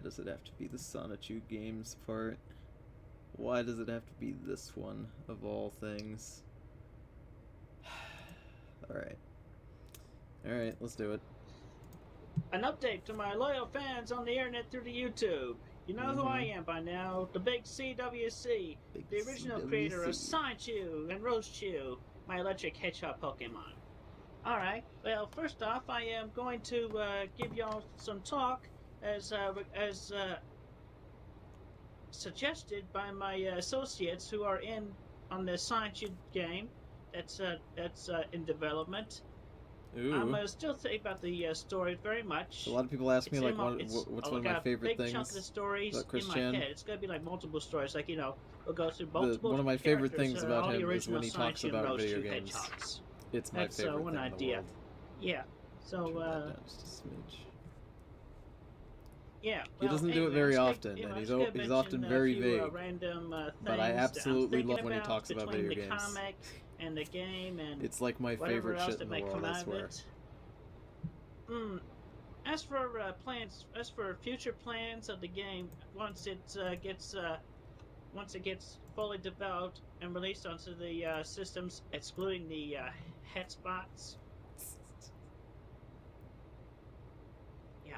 does it have to be the Sonichu Games part? Why does it have to be this one, of all things? Alright. Alright, let's do it. An update to my loyal fans on the internet through the YouTube. You know who I am by now. The big CWC. The original creator of Sonichu and Rosechu, my electric hedgehog Pokemon. Alright, well, first off, I am going to give y'all some talk as suggested by my associates who are in on the Sonichu game that's in development. Ooh. I'm still thinking about the story very much. So a lot of people ask me, like, what's one of my favorite things chunk of the stories about Chris in my Chan. head. It's going to be like multiple stories. Like, we'll go through multiple one of my favorite characters, things about all the him is when he original talks Sonichu and about video Rosechu games. hedgehogs. It's my That's favorite one thing idea. in the world. Yeah. So, Turn that down just a smidge. yeah. He doesn't do it very often, and he's often very vague. But I absolutely love when he talks about video games. The comic and the game and it's like my favorite shit in the world, I swear. As for plans, as for future plans of the game, once it gets fully developed and released onto the systems, excluding the hotspots. Yeah.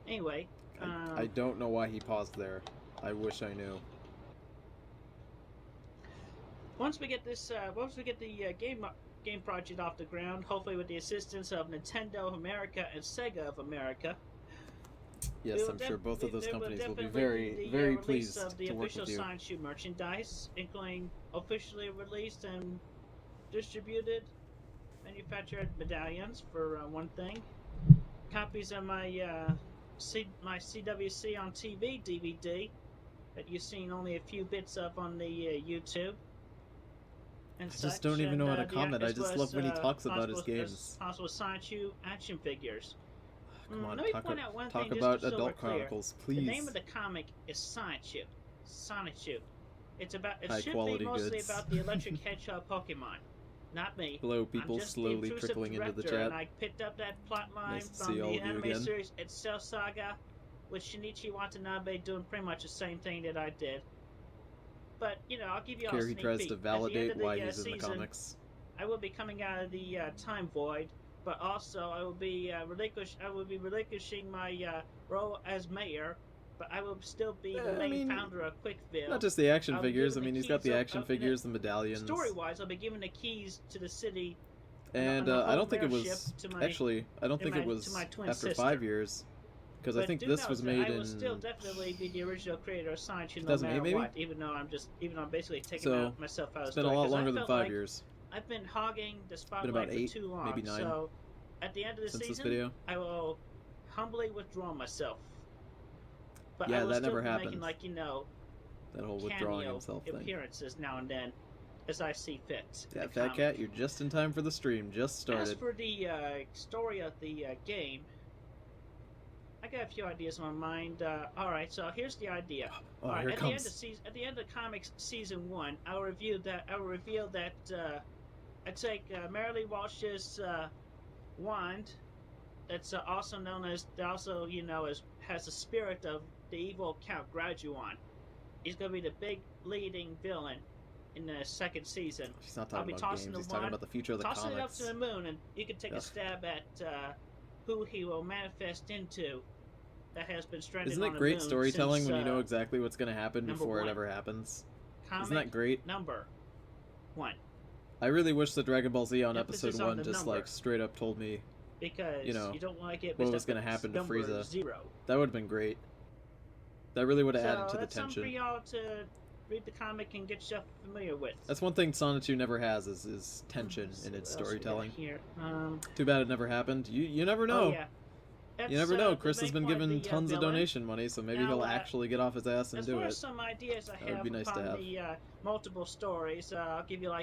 Anyway, I don't know why he paused there. I wish I knew. Once we get this, the game project off the ground, hopefully with the assistance of Nintendo of America and Sega of America. Yes, I'm sure both of those companies will be very, very pleased of the to work official with you. Sonichu merchandise, including officially released and distributed, manufactured medallions for one thing. Copies of my my CWC on TV DVD that you've seen only a few bits of on the YouTube. I just don't even know how to comment. I just love when he talks about his games. Possible Sonichu action figures. Come on, let me point out one talk thing about just so Adult we're clear. Chronicles, please. The name of the comic is Sonichu. Sonichu. It High should quality be mostly goods. about the electric hedgehog Pokemon. Not me. Hello, people I'm just slowly the intrusive trickling into the director, chat. And I picked up that plot line Nice to from see all the of you anime again. series Cell Saga, with Shinichi Watanabe doing pretty much the same thing that I did. But, I'll give you all a Here he sneak tries peek. to validate why he's season, in the comics. I will be coming out of the time void, but also I will be relinquishing my role as mayor, but I will still be the main founder of Quickville. Not just the action figures. I mean, he's got the action figures, the medallions. Story-wise, I'll be given the keys to the city. And I don't think it was actually. I don't think it was after 5 years, because I think this was made in. I will still definitely be the original creator of Sonichu no matter maybe? what, even though I'm basically taking myself out of the story. It's been a lot longer than 5 years. I've been hogging the spotlight about 8, for too long. maybe 9. So at the end of the since season, this video. I will humbly withdraw myself. But yeah, I will that still never be happened. making that whole withdrawing himself thing. Appearances now and then, as I see fit. Yeah, Fat Cat, you're just in time for the stream. Just started. As for the story of the game, I got a few ideas in my mind. All right, so here's the idea. Oh, right, here it comes. At the end of comics season 1, I will reveal that I take Marilee Walsh's wand. That's also known as has the spirit of the evil Count Graduan. He's gonna be the big leading villain in the second season. He's not talking about games. He's talking about the future of the comics. Tossing it up to the moon, and you can take a stab at who he will manifest into. That has been stranded Isn't on it the great moon storytelling since, when you know exactly what's going to happen before 1. it ever happens? Comic Isn't that great? Number 1. I really wish the Dragon Ball Z on Emphasis episode on 1 the just number. like straight up told me Because you don't like it. what was going to happen to Frieza. 0. That would have been great. That really would have added to the that's tension. something for y'all to read the comic and get yourself familiar with. That's one thing Sonichu never has is tension in its storytelling. Here? Too bad it never happened. You never know. Oh, yeah. You never know. Chris has been given tons of donation money, so maybe he'll actually get off his ass and do it. As far as some ideas I have would be nice upon to have. the multiple stories, I'll give you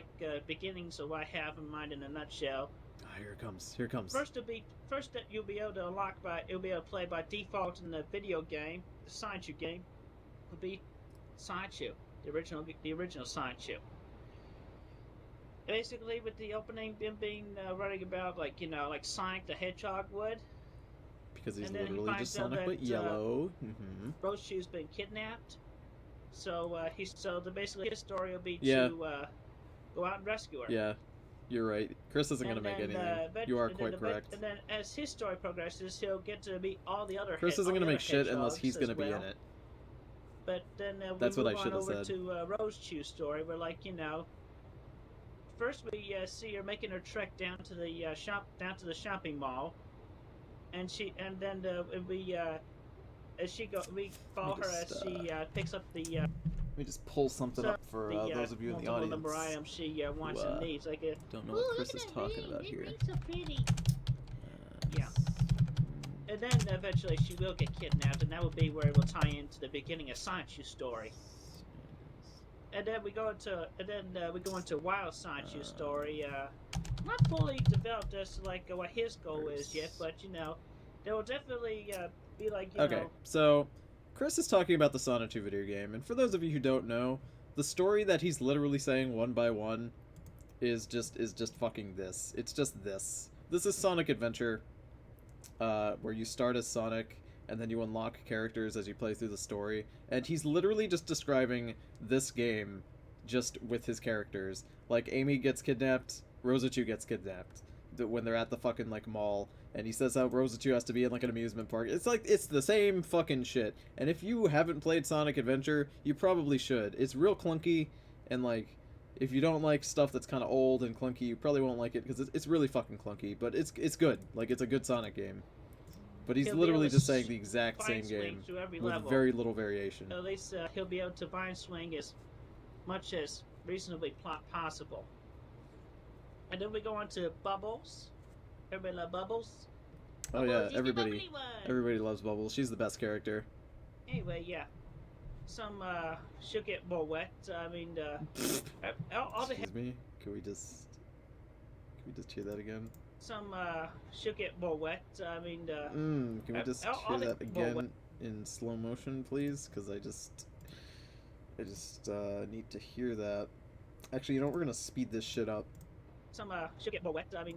beginnings of what I have in mind in a nutshell. Here it comes. Here it comes. First that you'll be able to you'll be able to play by default in the video game, the Sonichu game, will be Sonichu, the original Sonichu. Basically, with the opening being running about like Sonic the Hedgehog would. Because he's literally just Sonic, but yellow. Rose Shoe's been kidnapped. So basically his story will be to go out and rescue her. Yeah, you're right. Chris isn't going to make anything. You are quite correct. And then as his story progresses, he'll get to meet all the other. Chris isn't going to make shit unless he's going to be in it. But then that's what I should have said. To Rose Shoe's story, where first we see her making her trek down to the shopping mall, and then we follow her as she picks up the. Let me just pull something up for those of you in the audience. Number items she wants and needs. Don't know what Chris is talking about here. So pretty. Yeah. And then eventually she will get kidnapped, and that will be where it will tie into the beginning of Sonic Shoe's story. And then we go into Wild Sonic Shoe's story. Not fully developed as to what his goal is yet, but there will definitely be Okay, so Chris is talking about the Sonic 2 video game, and for those of you who don't know, the story that he's literally saying one by one is just fucking this. It's just this. This is Sonic Adventure, where you start as Sonic, and then you unlock characters as you play through the story, and he's literally just describing this game just with his characters. Like, Amy gets kidnapped, Rosa 2 gets kidnapped when they're at the fucking, mall, and he says how Rosa 2 has to be in, an amusement park. It's the same fucking shit, and if you haven't played Sonic Adventure, you probably should. It's real clunky, and, if you don't like stuff that's kind of old and clunky, you probably won't like it, because it's really fucking clunky, but it's good. It's a good Sonic game. But he's literally just saying the exact same game with very little variation. At least he'll be able to vine swing as much as reasonably possible. And then we go on to Bubbles. Everybody love Bubbles? Oh yeah, everybody loves Bubbles. She's the best character. Anyway, yeah. She'll get more wet. I mean, Excuse me? Can we just hear that again? She'll get more wet. I mean, can we just hear that again in slow motion, please? Because I just need to hear that. Actually, we're gonna speed this shit up. She'll get more wet. I mean,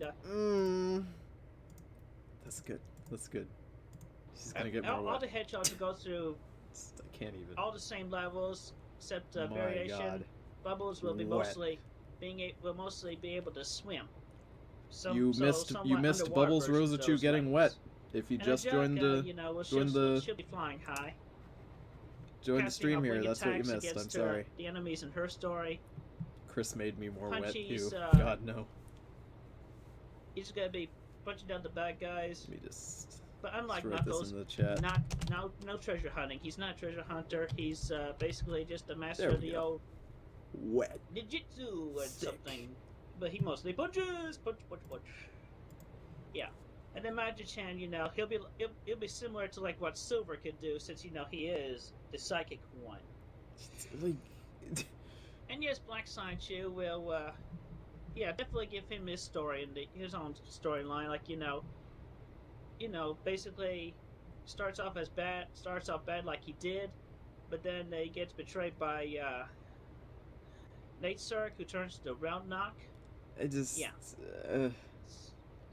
That's good. She's gonna get more wet. All the hedgehogs will go through. I can't even. All the same levels, except My variation. God. Bubbles will be mostly be able to swim. You missed Bubbles Rosa 2 getting wet. If you just joined the she'll be flying high. Join the stream here. That's what you missed. I'm sorry. The enemies in her story. Chris made me more wet too. God no. He's gonna be punching down the bad guys. Let me just. But unlike write Knuckles, this in the chat. no treasure hunting. He's not a treasure hunter. He's basically just a master of the old wet ninjutsu or something. But he mostly punches, punch. Yeah, and then Magic-Chan, he'll be similar to what Silver could do, since he is the psychic one. And yes, Black Sonic Shoe will, definitely give him his story and his own storyline. Basically starts off bad like he did, but then he gets betrayed by Nate Cirque, who turns to Round Knock.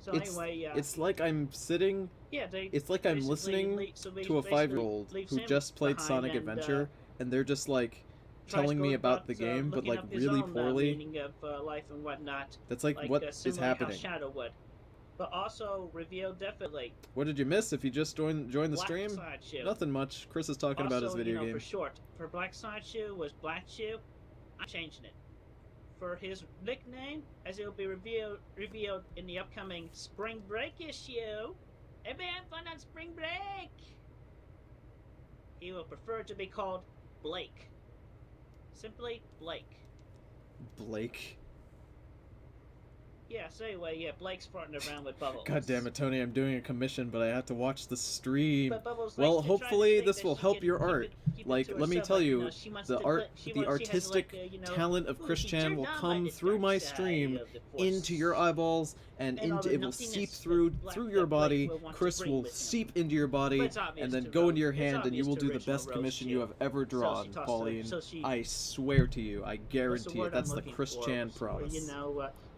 So anyway, it's like I'm sitting. Yeah, it's like I'm listening to a 5-year-old who just played Sonic Adventure, and they're just telling me about the game, but really poorly. Meaning of life and whatnot. That's what is happening. Shadow would, but also revealed definitely. What did you miss if you just joined the stream? Nothing much. Chris is talking about his video game. For short, for Black Sonic Shoe was Black Shoe. I'm changing it. For his nickname, as it will be revealed in the upcoming Spring Break issue. Everybody have fun on Spring Break! He will prefer to be called Blake. Simply Blake. Blake? Yeah, so anyway, Blake's farting around with Bubbles. God damn it, Tony, I'm doing a commission, but I have to watch the stream. But Bubbles well, hopefully this will help your art. keep Like, it to let me herself. tell Like, you, she wants the to art, she the wants, she has artistic like, talent of "Ooh, Chris be Chan turned will on by come the through dark my side stream of the into your Force, eyeballs and and all into the it will seep nothingness through that your Blake body. will want to Chris bring will with him." seep into your But body it's obvious and then to go into your it's hand, and you obvious will to do the original best Rose commission you too. have ever So drawn, she tossed Pauline. so she I swear to you, I what's the guarantee word it. That's I'm the looking Chris for? Chan Where, promise.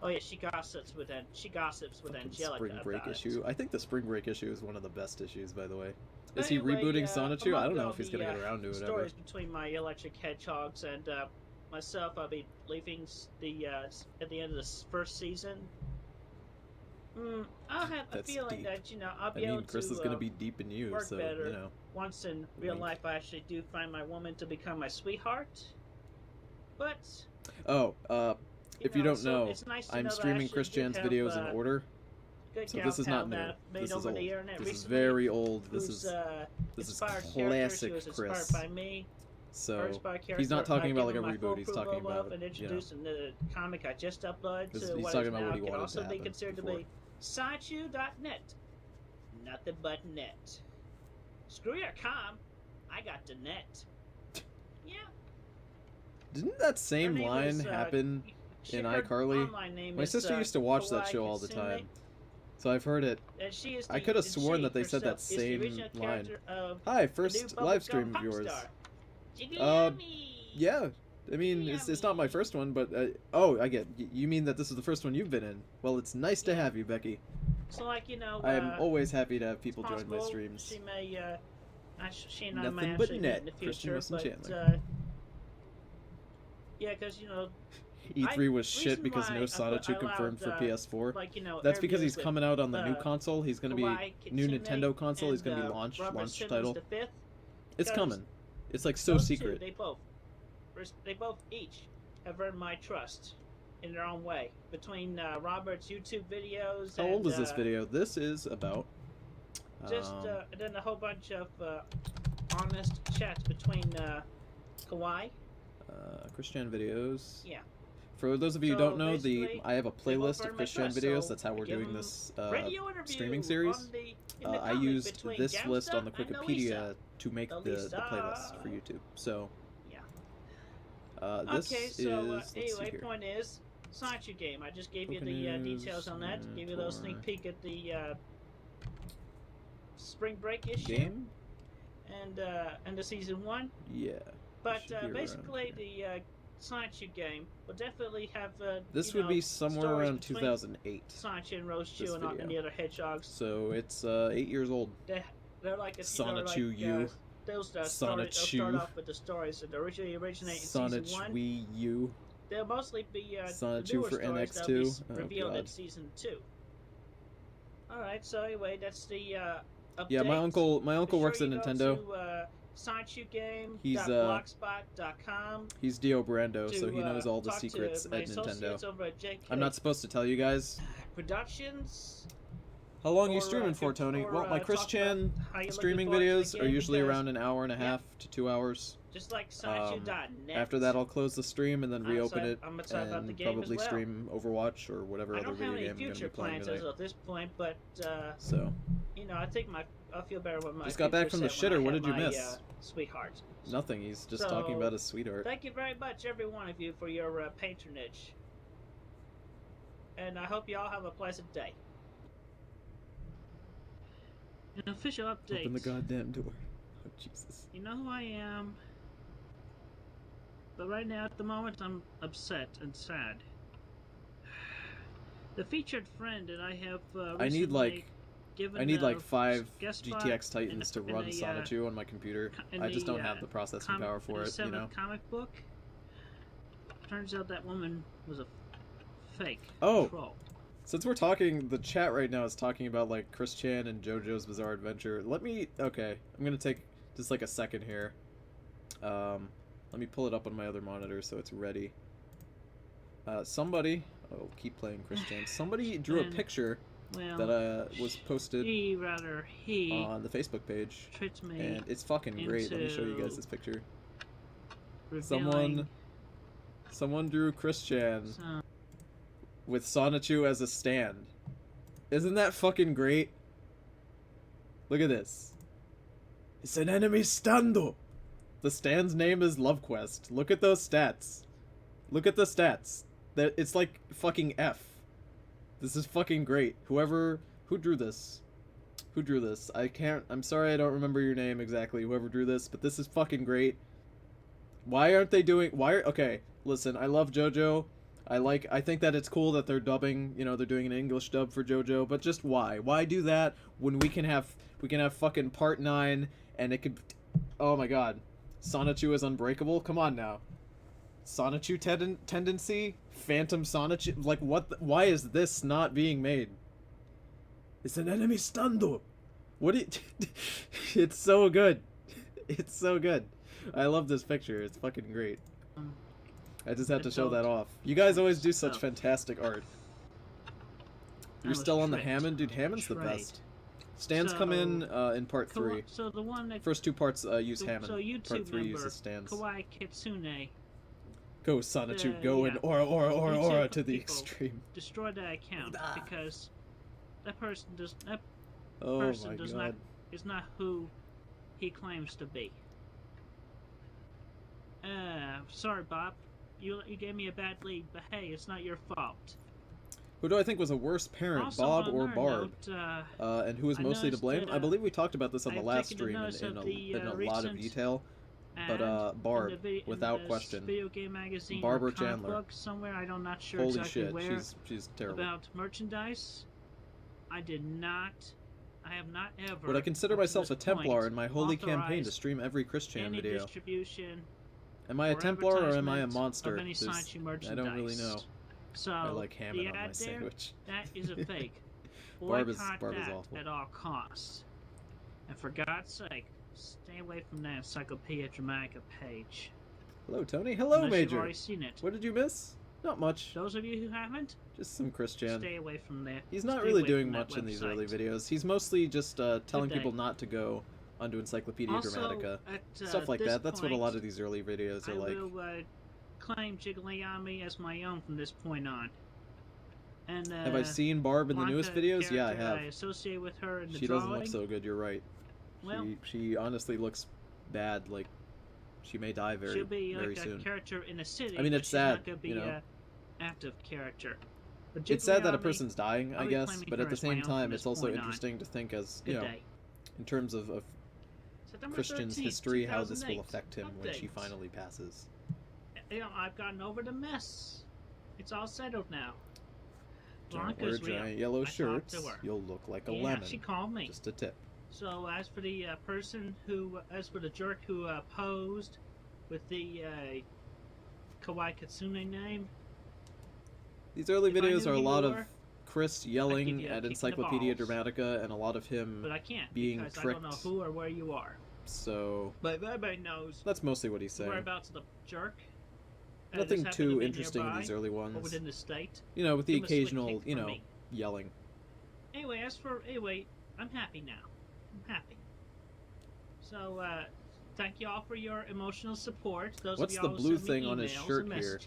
oh yeah, she gossips with Fucking Angelica Spring Break about it. issue. I think the Spring Break issue is one of the best issues, by the way. But Is he anyway, rebooting Sonichu? I among don't know all if he's the gonna get around to it ever. stories between my electric hedgehogs and myself, I'll be leaving at the end of the first season. I'll have a That's feeling deep. that I'll be I mean, able Chris to is gonna be deep in you, work so better you know. once in real Wink. life I actually do find my woman to become my sweetheart. But Oh, if you don't know, it's nice to I'm know that I streaming actually Chris do Chan's have videos in order. good So gal this is pal not new. that I made This is over old. the internet This is recently. very old. This Who's is inspired character. She classic was inspired Chris. by me. So he's not talking about like a reboot. He's talking about and introduced in the comic I just uploaded to he's what talking is about now what he can wanted also to be happen considered before. to be Sideshoe.net. Nothing but net. Screw your com. I got the net. Yeah. Didn't that same line happen in iCarly? My sister used to watch that show all the time, so I've heard it. I could have sworn that they said that same line. Hi, first live stream of yours. Yeah. I mean, it's not my first one, but oh, I get. You mean that this is the first one you've been in? Well, it's nice to have you, Becky. So, like, I am always happy to have people join my streams. She may, she and I Nothing may but actually net, meet in the Christian future, Wilson but Chandler. yeah, because E3 was shit because no Sonichu confirmed for PS4. like, That's because he's with, coming out on the new console. He's going to be new Nintendo console. He's going to be launch title. It's coming. It's like so secret. They both each have earned my trust in their own way. Between Robert's YouTube videos. How old is this video? This is about. And then a whole bunch of honest chats between Kawhi. Christian videos. Yeah. For those of you who don't know, I have a they playlist both of earned my Christian trust, videos. so That's how we're I give doing them this radio interview streaming series. in the I comic used between this list on the Gamsta and Wikipedia to make the Elisa. playlist for YouTube. So, Yeah. this Okay, so let's see anyway, here. point is, Sonichu game. I just gave you Open the news, details on that. Gave you a little sneak peek at the spring break issue Game? and the season 1. Yeah. But should be around basically, here. the Sonichu game will definitely have This would be somewhere stories around between 2008. Sonichu and Rose this Chew and video. the other hedgehogs. So it's 8 years old. They're like Sonichu U. They'll start Sonichu. off with the stories that originate in Sonich season 1. Wii U. They'll mostly be the Sonichu newer for stories NX2. that'll be Oh, revealed in God. season 2. Alright, so anyway, that's the update. Yeah, my uncle works at Nintendo. SonichuGame.blogspot.com. He's Dio Brando, so he knows all the secrets at Nintendo. Over at JK I'm not supposed to tell you guys. Productions. How long are you streaming for, Tony? Well, my Chris Chan streaming videos are usually around an hour and a half to 2 hours. Just like Sonichu.net. After that, I'll close the stream and then reopen it I'm excited about the and game probably as well. stream Overwatch or whatever I other don't have video any game I'm going to future be playing plans tonight. as of this point, but So, I think I'll feel better with my. just got back from the shitter. What did you miss? Sweetheart. Nothing. He's just talking about his sweetheart. Thank you very much, every one of you, for your patronage, and I hope you all have a pleasant day. An official update. Open the goddamn door. Oh, Jesus. You know who I am, but right now, at the moment, I'm upset and sad. The featured friend that I have I need like given, 5 guest spot GTX Titans to in run the, Sonichu on my computer. I just don't have the processing power for it, you know. Comic book. Turns out that woman was a fake troll. Since we're talking, the chat right now is talking about like Chris Chan and JoJo's Bizarre Adventure. Okay, I'm gonna take just like a second here. Let me pull it up on my other monitor so it's ready. Somebody, keep playing Chris Chan. Somebody drew a picture that was posted on the Facebook page, and it's fucking great. Let me show you guys this picture. Someone drew Chris Chan with Sonichu as a stand. Isn't that fucking great? Look at this. It's an enemy stando. The stand's name is LoveQuest. Look at those stats. Look at the stats. That it's like fucking F. This is fucking great. Who drew this? Who drew this? I'm sorry I don't remember your name exactly, whoever drew this, but this is fucking great. Okay, listen, I love JoJo. I think that it's cool that they're dubbing, they're doing an English dub for JoJo, but just why? Why do that when we can have fucking part 9 and it could, oh my god. Sonichu is unbreakable? Come on now. Sonichu tendency? Phantom Sonichu? Like, why is this not being made? It's an enemy stando! It's so good. It's so good. I love this picture. It's fucking great. I just had to show that off. You guys always do such fantastic art. You're still on the Hammond? Dude, Hammond's the best. Stands come in part 3. So the one that first 2 parts use Hammond. So YouTube part 3 member, uses Stands. Kawaii Kitsune. Go Sonichu, go in aura to the extreme. Destroy that account because that person is not who he claims to be. Sorry, Bob. You gave me a bad lead, but hey, it's not your fault. Who do I think was a worse parent, Also, Bob or Barb? And who was mostly to blame? That, I believe we talked about this on the last stream in a lot of detail. But Barb, without question. Video game magazine Barbara or comic Chandler. book somewhere, I don't not sure Holy exactly shit, where. she's terrible. About merchandise, I have not ever. Would I consider myself a Templar in my holy campaign to stream every Christian video? Distribution am I a Templar or am I a monster? I don't really know. So I like Hammond on my there, sandwich. that is a fake. Barb is Boycott that awful. at all costs. And for God's sake, stay away from that Encyclopedia Dramatica page. Hello, Tony. Hello, Unless Major. You've already seen it. What did you miss? Not much. Those of you who haven't, just some Christian. Stay away from that. He's not really doing much in these early videos. He's mostly just telling people not to go onto Encyclopedia Dramatica. Stuff like that. That's what a lot of these early videos are like. I will claim Jigglyami as my own from this point on. And have I seen Barb in the newest videos? Yeah, I have. I associate with her in the she doesn't look so good. You're right. Well, she honestly looks bad. Like she may die very soon. She'll be like a character in a city. I mean, it's sad. Not gonna be an active character. But it's sad that a person's dying, I guess. But at the same time, it's also interesting to think as in terms of Christian's history, how this will affect him when she finally passes. I've gotten over the mess. It's all settled now. Don't wear giant yellow shirts. You'll look like a lemon. She called me. Just a tip. So as for the the jerk who posed with the Kawaii Kitsune name, these early videos are a lot of Chris yelling at Encyclopedia Dramatica and a lot of him being tricked. I don't know who or where you are. So, but everybody knows. That's mostly what he's saying. Whereabouts of the jerk. Nothing too interesting in these early ones. Or within the state. With the occasional, yelling. Anyway, I'm happy now. I'm happy. So, thank you all for your emotional support. Those What's of the y'all blue who sent me thing on his shirt here?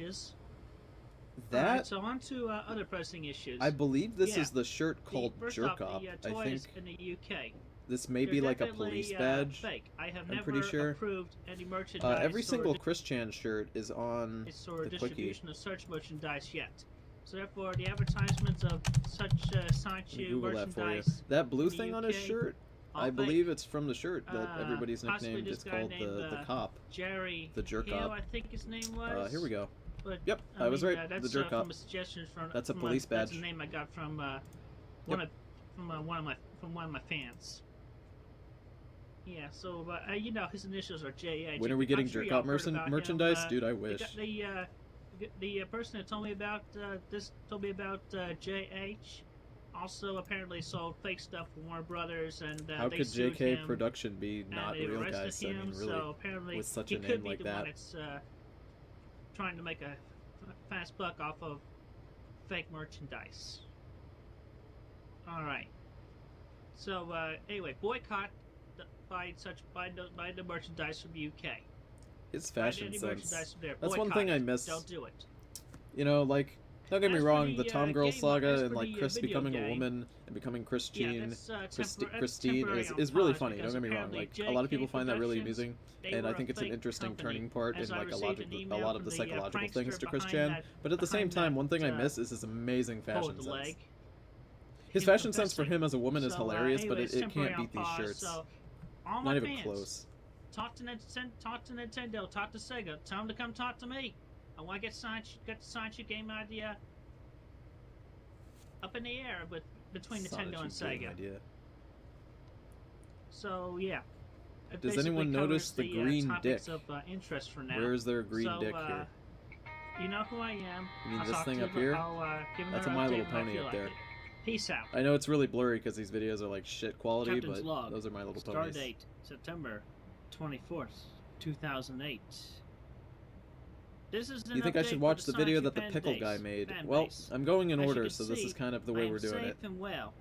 That. Right, so on to other pressing issues. I believe this is the shirt called Jerk Up. I think in the UK. This may be like a police badge. Fake. I have I'm never pretty sure. approved any merchandise. Every single Christian shirt is on the quickie. Distribution of such merchandise yet. So therefore, the advertisements of such Sonichu merchandise. That blue thing on his shirt, I believe it's from the shirt that everybody's nicknamed. It's called the cop. Jerry. The Jerk Up. I think his name was. Here we go. But, yep, I was right. The Jerk Up. From a suggestion from, that's a police badge. That's a name I got from one of my fans. Yeah, so his initials are J.A. When are we getting Jerk Up merchandise? Dude, I wish. The person that told me about this told me about J.H. Also apparently sold fake stuff for Warner Brothers, and how they could sued JK him, Production be not real, guys? Him, I mean, really, so apparently with such a name like that. It's trying to make a fast buck off of fake merchandise. All right. So anyway, boycott buy the merchandise from the UK. His fashion sense. That's boycott one thing I miss. Don't do it. Like Don't get me As for wrong, the Tom Girl game art, saga as and for like the, Chris video becoming a game, woman and becoming Christine, that's Christine temporary on is really pause funny. Don't because get me wrong. apparently Like a lot of people JK find that really Productions, amusing, they and I were think a it's an fake interesting company, turning part in as I like a received an email lot of the from the, psychological prankster things to Chris behind Chan. But at the same behind time, one thing I that, miss is his amazing fashion pulled sense. leg. His Him fashion sense for confessing. him as a woman is So, hilarious, but anyways, it temporary can't on beat these pause, shirts. So, all Not my even fans, close. talk to Nintendo, talk to Sega, tell them to come talk to me. I want to get the Sonic game idea up in the air between Nintendo and Sega. Idea. So yeah. Does anyone notice the green dick? Of, interest for now. Where is there a green dick here? You know who I am. You mean this thing up here? That's a My Little Pony up there. Peace out. I know it's really blurry because these videos are like shit quality, Captain's but log. those are My Little Ponies. Stardate, September 24th, 2008. This is Do you think I should watch the video that the pickle guy made? Well, I'm going in order, so this is kind of the way we're doing it. And well.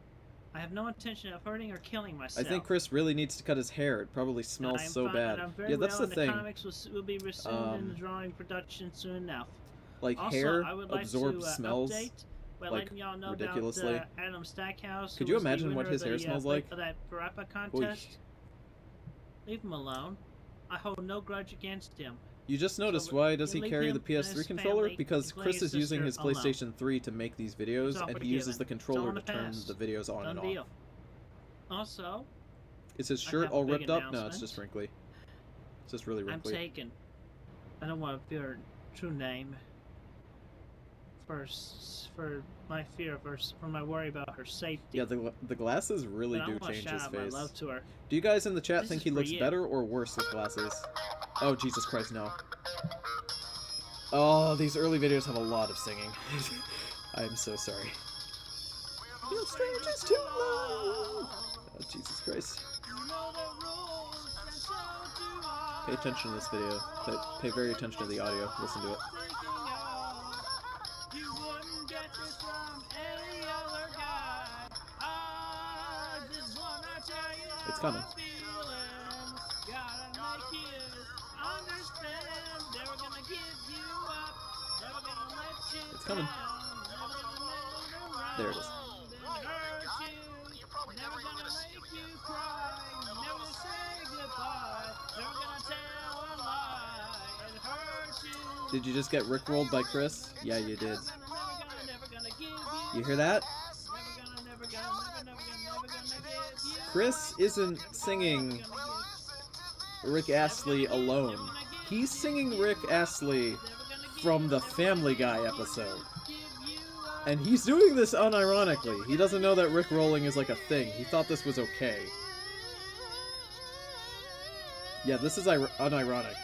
I have no intention of hurting or killing myself. I think Chris really needs to cut his hair. It probably smells so bad. Yeah, that's the thing. The comics will be resumed in the drawing production soon enough. Like also, hair I would like absorbs to, smells by like y'all know ridiculously. About, Adam Stackhouse. Could you imagine what his hair smells like? That Parappa contest. Leave him alone. I hold no grudge against him. You just noticed why does he carry the PS3 controller? Because Chris is using his PlayStation 3 to make these videos, and he uses the controller to turn the videos on and off. Also, is his shirt all ripped up? No, it's just wrinkly. It's just really wrinkly. I'm taken. I don't want to be her true name. For my fear of her, for my worry about her safety. Yeah, the glasses really do change his face. My love to her. Do you guys in the chat think he looks better or worse with glasses? Oh, Jesus Christ, no. Oh, these early videos have a lot of singing. I'm so sorry. No strangers to love. Oh, Jesus Christ. Pay attention to this video. Pay very attention to the audio. Listen to it. It's coming. It's coming. There it is. Did you just get rickrolled by Chris? Yeah, you did. You hear that? Chris isn't singing Rick Astley alone. He's singing Rick Astley from the Family Guy episode. And he's doing this unironically. He doesn't know that rickrolling is like a thing. He thought this was okay. Yeah, this is unironic.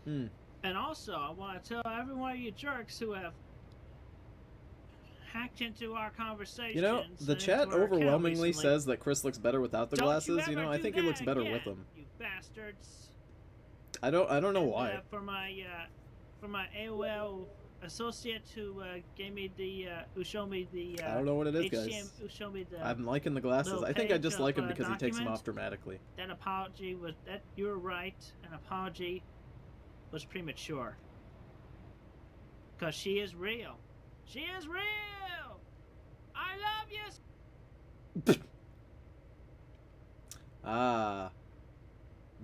And also, I want to tell every one of you jerks who have hacked into our conversations. You know, the chat overwhelmingly says that Chris looks better without the glasses. You know, I think he looks better with them. You bastards. I don't know why. For my AOL associate who gave me the who showed me the I don't know what it is, HTML, guys. who showed me the I'm liking the glasses. I think I just like him because he takes them off dramatically. That apology was that you were right. An apology was premature. Because she is real. She is real. I love you.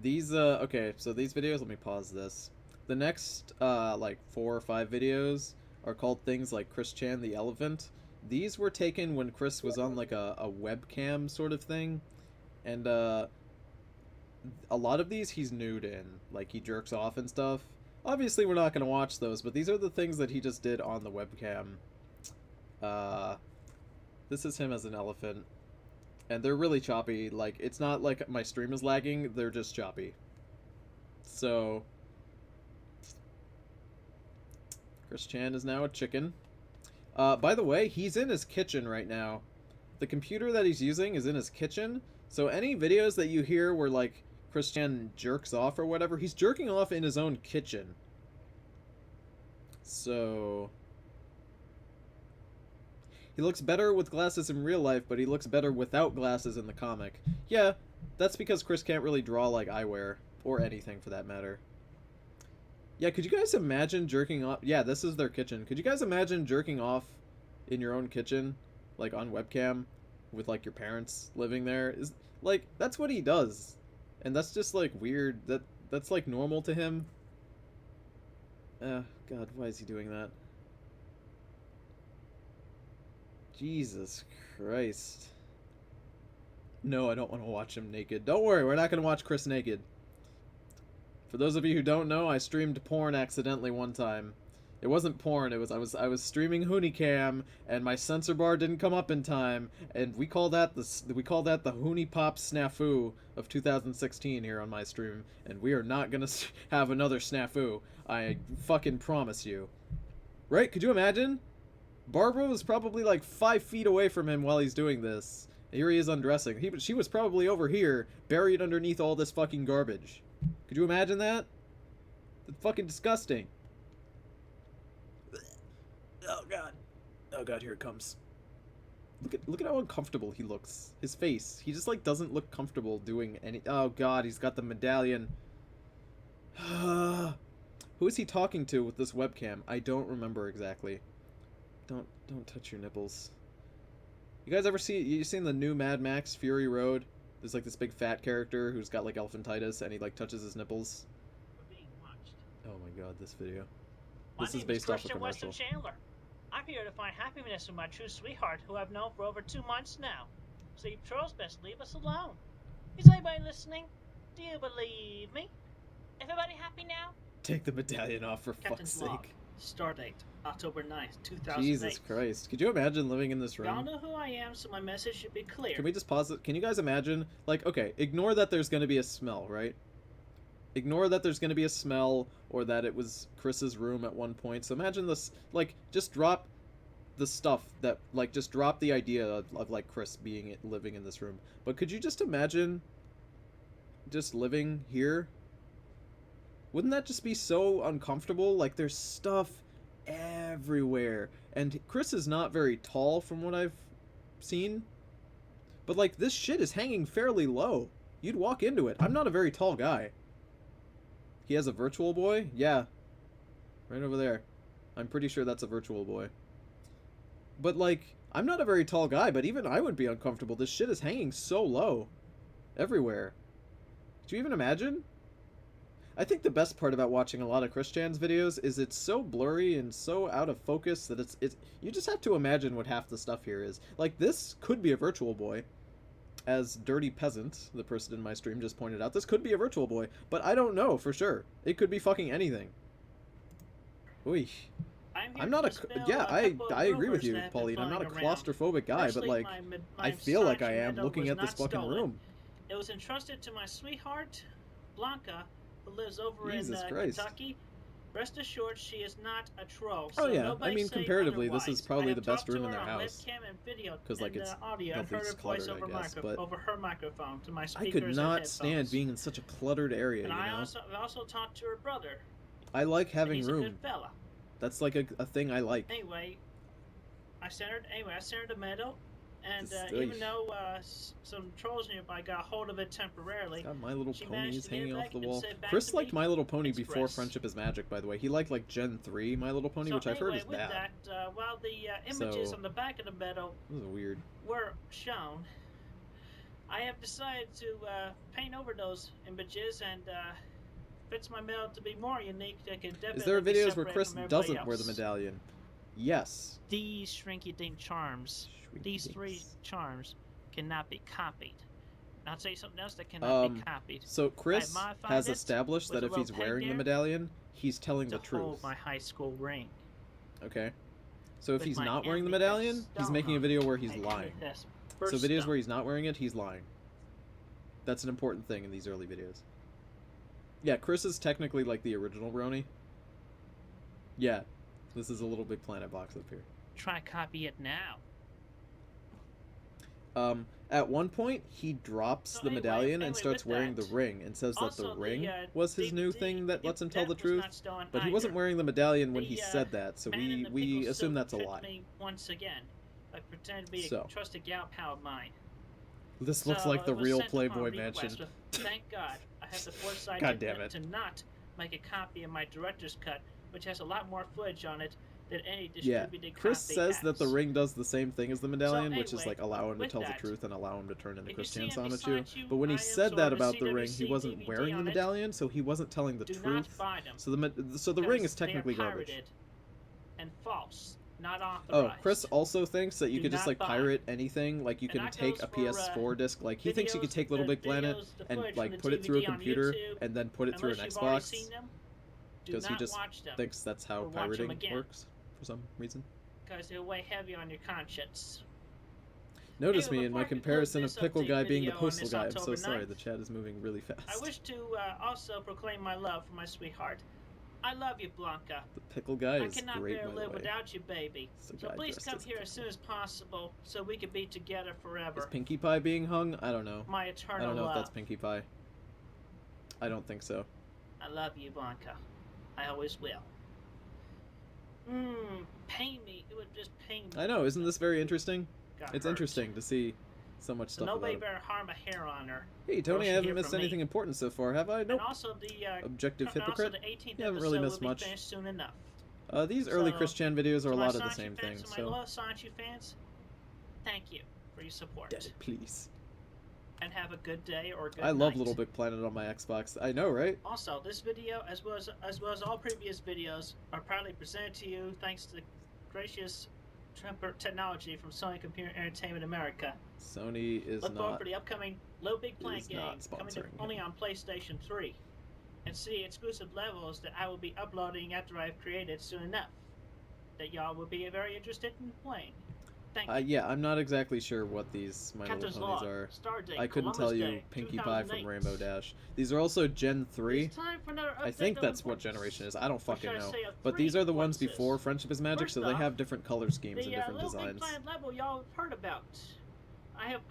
These okay, so these videos, let me pause this. The next like 4 or 5 videos are called things like Chris Chan the Elephant. These were taken when Chris was on like a webcam sort of thing, and a lot of these he's nude in, like he jerks off and stuff. Obviously we're not going to watch those, but these are the things that he just did on the webcam. This is him as an elephant. And they're really choppy. Like, it's not like my stream is lagging, they're just choppy. So, Chris Chan is now a chicken. By the way, he's in his kitchen right now. The computer that he's using is in his kitchen. So any videos that you hear where, like, Chris Chan jerks off or whatever, he's jerking off in his own kitchen. So, he looks better with glasses in real life, but he looks better without glasses in the comic. Yeah, that's because Chris can't really draw like I wear, or anything for that matter. Yeah, could you guys imagine jerking off? Yeah, this is their kitchen. Could you guys imagine jerking off in your own kitchen, like on webcam, with like your parents living there? Is like that's what he does, and that's just like weird. That's like normal to him. God, why is he doing that? Jesus Christ. No, I don't want to watch him naked. Don't worry, we're not going to watch Chris naked. For those of you who don't know, I streamed porn accidentally one time. It wasn't porn, it was I was streaming Hoonicam and my censor bar didn't come up in time, and we call that the Hoonie Pop snafu of 2016 here on my stream, and we are not going to have another snafu. I fucking promise you. Right? Could you imagine? Barbara was probably like 5 feet away from him while he's doing this. Here he is undressing. She was probably over here, buried underneath all this fucking garbage. Could you imagine that? That's fucking disgusting. Oh god. Oh god, here it comes. Look at how uncomfortable he looks. His face. He just like doesn't look comfortable doing any. Oh god, he's got the medallion. Who is he talking to with this webcam? I don't remember exactly. Don't touch your nipples. You guys ever you seen the new Mad Max Fury Road? There's like this big fat character who's got like elephantitis and he like touches his nipples. We're being watched. Oh my god, this video. My This is name based off a Christian commercial. Weston Chandler. I'm here to find happiness with my true sweetheart, who I've known for over 2 months now. So you trolls best leave us alone. Is anybody listening? Do you believe me? Everybody happy now? Take the medallion off for Captain's fuck's log. sake. Stardate, October 9th, 2008. Jesus Christ. Could you imagine living in this Y'all room? know who I am, so my message should be clear. Can we just pause it? Can you guys imagine? Like, okay, ignore that there's going to be a smell, right? Ignore that there's going to be a smell or that it was Chris's room at one point. So imagine this, like, just drop the stuff that, like, just drop the idea of like, Chris living in this room. But could you just imagine just living here? Wouldn't that just be so uncomfortable? Like, there's stuff everywhere. And Chris is not very tall from what I've seen. But, like, this shit is hanging fairly low. You'd walk into it. I'm not a very tall guy. He has a virtual boy? Yeah. Right over there. I'm pretty sure that's a virtual boy. But, like, I'm not a very tall guy, but even I would be uncomfortable. This shit is hanging so low. Everywhere. Do you even imagine? I think the best part about watching a lot of Chris Chan's videos is it's so blurry and so out of focus that it's you just have to imagine what half the stuff here is. Like, this could be a virtual boy. As Dirty Peasant, the person in my stream, just pointed out, this could be a virtual boy, but I don't know for sure. It could be fucking anything. Oy. I'm not I agree with you, Pauline. I'm not a claustrophobic guy, but like I feel like I am looking at this fucking room. It was entrusted to my sweetheart, Blanca, who lives over Jesus in Christ. Kentucky. Rest assured, she is not a troll. Oh So yeah, I nobody mean say comparatively, otherwise. this is probably I the have best talked to room in her their on house. webcam and video, Because like it's audio. I've heard her nothing's voice cluttered, over, I guess. But over her microphone to my I speakers could and not headphones. stand being in such a cluttered area. And You know, I also talked to her brother. I like having He's a room. good fella. That's like a thing I like. Anyway, I sent her the medal, and Just, even though some trolls nearby got hold of it temporarily, It's got My Little she Ponies managed to get it hanging off back the and wall. sent back Chris to liked me My Little Pony before express. Friendship is Magic, by the way. He liked like Gen 3 My Little Pony, which I've heard is with bad. that, while the images So- on the back of the medal This is weird. were shown, I have decided to paint over those images and fits my medal to be more unique. That can definitely Is there be videos where separate Chris from everybody doesn't wear the else. medallion? Yes. These shrinky-dink charms, these three Shrinky-dinks. charms, cannot be copied. I'll tell you something else that cannot be copied. So Chris modified has it established with that a if he's little peg wearing the there medallion, he's telling To the truth. hold my high school ring. Okay. So if With he's my not wearing the amethyst medallion, he's stone making a on video it. where he's My lying. amethyst So videos birthstone. where he's not wearing it, he's lying. That's an important thing in these early videos. Yeah, Chris is technically like the original Brony. Yeah. This is a little big planet box up here. Try copy it now. At one point, he drops So the anyway- medallion and anyway, starts with wearing the that, ring and says that Also, the ring the, was his new the- thing that lets him tell the was truth. not stolen But he wasn't either. wearing the medallion when he The, said that, so Man in the we pickle assume suit that's a tricked lie. Me once again. I pretend to be So. a trusted gal pal of mine. This looks So like the it was real sent upon Playboy request, Mansion. but thank God I had the foresight God damn it. to not make a copy of my director's cut, which has a lot more footage on it than any Yeah, distributed Chris copy says has. that the ring does the same thing as the medallion, which is anyway, like allow him to with tell the that, truth and allow him to turn into if you see Christian him Sonichu. beside you, But when he items said that or about the ring, he CWC wasn't DVD wearing the on it, medallion, so he wasn't telling the do truth. not buy them. So the ring is technically they are garbage. pirated and false, not Oh, authorized. Chris also thinks that you Do could just not like buy. pirate anything. Like you And can that take goes a for, PS4 disc. Like he thinks you could videos- take Little the Big Planet videos, the and footage like from the put it through a DVD on computer YouTube, and then put it through an unless you've already Xbox. seen them, do Because he not just watch them, thinks that's how or watch 'em pirating again. works for some reason. because they'll weigh heavy on your conscience. Notice Anyway, me in my before I conclude comparison of this Pickle update Guy being the video on postal this guy. I'm so October sorry, 9th, the chat is moving really fast. I wish to also proclaim my love for my sweetheart. I love you, Blanca. The Pickle Guy I is cannot great, bear by to the live way. without you, baby. It's a So guy please dressed come as a here pickle. as soon as possible so we can be together forever. Is Pinkie Pie being hung? I don't know. My I eternal don't know love. if that's Pinkie Pie. I don't think so. I love you, Blanca. I always will. Pain me. It would just pain me. I know, isn't this very interesting? Got It's hurt. interesting to see so much So stuff nobody about it. better harm a hair on her. Hey, Or Tony, I she'll haven't hear missed from me. anything important so far, have I? And Nope. also the Objective also hypocrite. the 18th You haven't episode really missed will be much. finished soon enough. These early So, Chris Chan videos are a To my lot of the Sanchu same fans, thing, to my so loyal Sanchu fans, thank you for your support. Daddy, please. And have a good day or good I love night. Little Big Planet on my Xbox. I know, right? Also, this video, as well as all previous videos, are proudly presented to you thanks to the gracious technology from Sony Computer Entertainment America. Sony is Look forward not. for the upcoming Little Big Planet is game not coming to sponsoring only him. on PlayStation 3, and see exclusive levels that I will be uploading after I've created soon enough that y'all will be very interested in playing. Thank you. Yeah, I'm not exactly sure what these My Little Captain's Ponies Log, are. Star Date, I couldn't Columbus tell you Day, Pinkie Pie from 2008. Rainbow Dash. These are also Gen 3. It's time for another I update think of that's what importance. generation is. I don't fucking should I know. say of But three these are the ones importances. before Friendship is Magic, First so they off, have different color schemes and The different Little Big designs. Planet level y'all have heard about. I have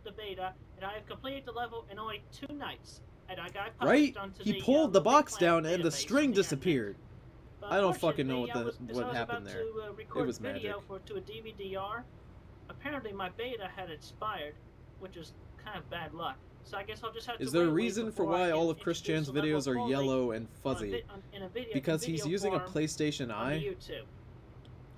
the beta, and I have completed the level in only 2 nights. And I got Right? published onto He the, pulled the Little Big box Planet down and the database string on the internet. disappeared. But I don't fucking know unfortunately, what happened there. I was about to record was video magic. to a DVD-R. Apparently my beta had expired, which is kind of bad luck. So I guess I'll just have to Is there a wait reason for before I why can all of Chris introduce Chan's the level videos are fully yellow and on a fuzzy? in a video, Because in he's video using a form PlayStation on Eye. YouTube.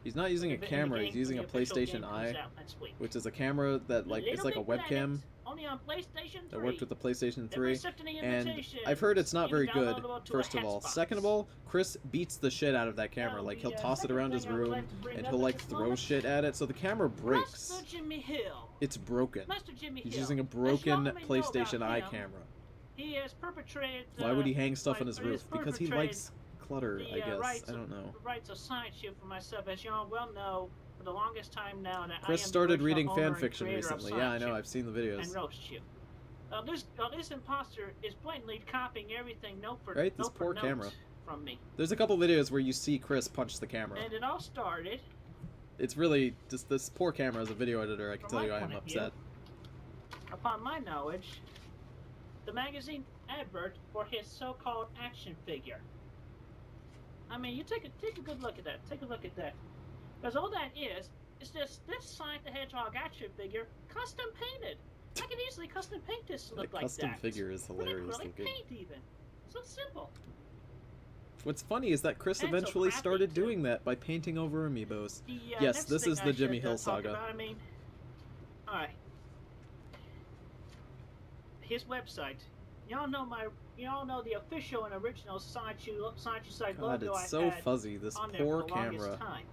He's not using a When the camera, game- he's using a when the official game PlayStation comes Eye, out next week. which is a camera that like it's Little like a Big Planet, webcam only on PlayStation 3. that worked with the PlayStation Never 3. accepted any And invitations. I've heard it's not Even very good, downloadable to a first of all. Xbox. Second of all, Chris beats the shit out of that camera. Now, Like, he'll the, toss it second around his thing I would room, like to bring and up he'll at like this throw moment, shit at it, so the camera breaks. Master Jimmy Hill. It's broken. Master Jimmy He's Hill. using a As y'all broken may know about PlayStation Eye him, camera. He has perpetrated. Why would he hang stuff like, on his he has roof? Because he perpetrated likes clutter, the, I guess. rights I don't know. The rights of science shit for myself, as y'all well know, for the longest time now. That Chris I am started the reading original owner fan fiction and creator of recently. Yeah, I know. Science I've seen the Ship videos. and roast you. This imposter is blatantly copying everything note for Right? This note for poor note camera. from me. There's a couple videos where you see Chris punch the camera. And it all started, It's really just this poor camera as a video editor. I can From tell my you I point am of view, upset. upon my knowledge, the magazine advert for his so-called action figure. I mean, you take a good look at that. Take a look at that. Because all that is just this Sonic the Hedgehog action figure, custom painted. I can easily custom paint this to The look like custom that. figure is With hilarious acrylic looking. paint even. So simple. What's funny is that Chris And so eventually crappy, started too. doing that by painting over amiibos. The, Yes, next this thing is I the Jimmy should, Hill talk saga. about, alright. His website. Y'all know the official and original Sanchu site God, logo it's so I had fuzzy. This on there poor for the longest camera. time.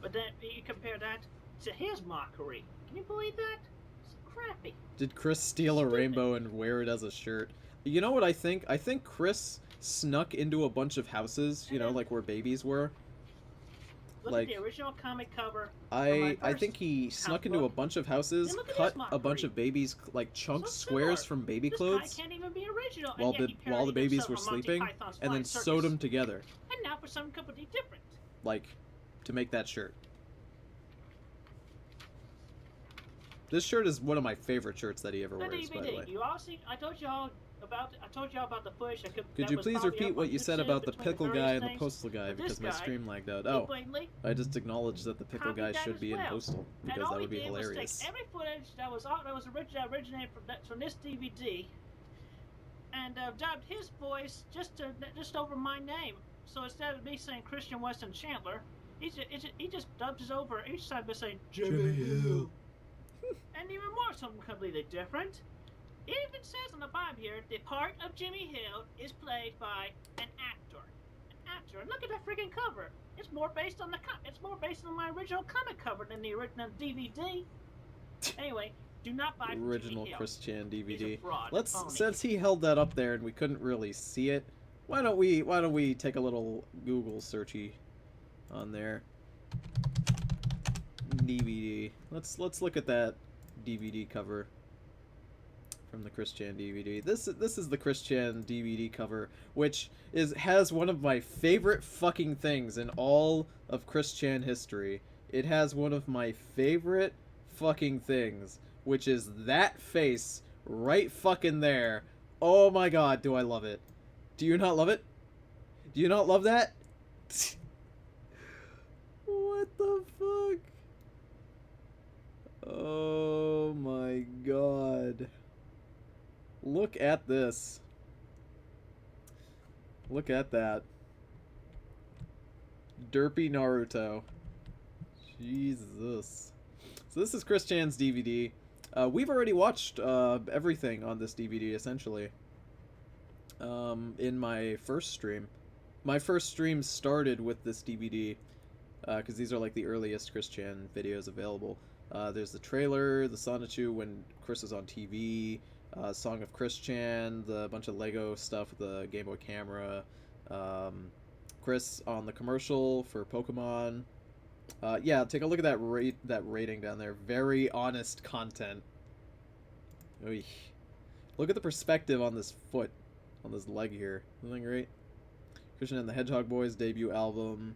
But then you compare that to his mockery. Can you believe that? It's crappy. Did Chris steal a Stupid. rainbow and wear it as a shirt? You know what I think? I think Chris snuck into a bunch of houses, you know, like where babies were. Look Like, at the original comic cover. I first think he snuck into a book. bunch of houses, And look at cut his a bunch mockery. of babies like chunk So squares similar. from baby This clothes guy can't even be original. while and yet he the parodied babies himself were on Monty sleeping, Python's and then Flying sewed Circus. them together, And now for something completely different. like to make that shirt. This shirt is one of my favorite shirts that he ever The wears, by the way. DVD. You all see? I told y'all about the footage. Could you please repeat what you said about the pickle guy and the postal guy, But this because my guy, stream lagged out? He Oh, blatantly I just acknowledged that the pickle copied guy that should as be in well. postal, and because all that he would be did was hilarious. take every footage that was originated from this DVD and dubbed his voice just over my name. So instead of me saying Christian Weston Chandler, he just dubs over each time by saying Jimmy Hill. And even more something completely different. It even says on the bottom here, the part of Jimmy Hill is played by an actor. An actor. And look at that freaking cover. It's more based on my original comic cover than the original DVD. Anyway, do not buy Original Jimmy Hill. Chris Chan DVD. Fraud, Let's phony. since he held that up there and we couldn't really see it, why don't we take a little Google searchy on there. DVD. Let's look at that DVD cover from the Chris Chan DVD. This is the Chris Chan DVD cover, which has one of my favorite fucking things in all of Chris Chan history. It has one of my favorite fucking things, which is that face right fucking there. Oh my god, do I love it. Do you not love it? Do you not love that? What the fuck? Oh my god. Look at this. Look at that. Derpy Naruto. Jesus. So this is Chris Chan's DVD. We've already watched everything on this DVD, essentially. In my first stream. My first stream started with this DVD. Because these are like the earliest Chris Chan videos available. There's the trailer, the Sonichu when Chris is on TV, Song of Chris Chan, the bunch of Lego stuff with the Game Boy camera, Chris on the commercial for Pokemon. Yeah, take a look at that rating down there. Very honest content. Oy. Look at the perspective on this foot, on this leg here. Isn't that great? Christian and the Hedgehog Boys debut album.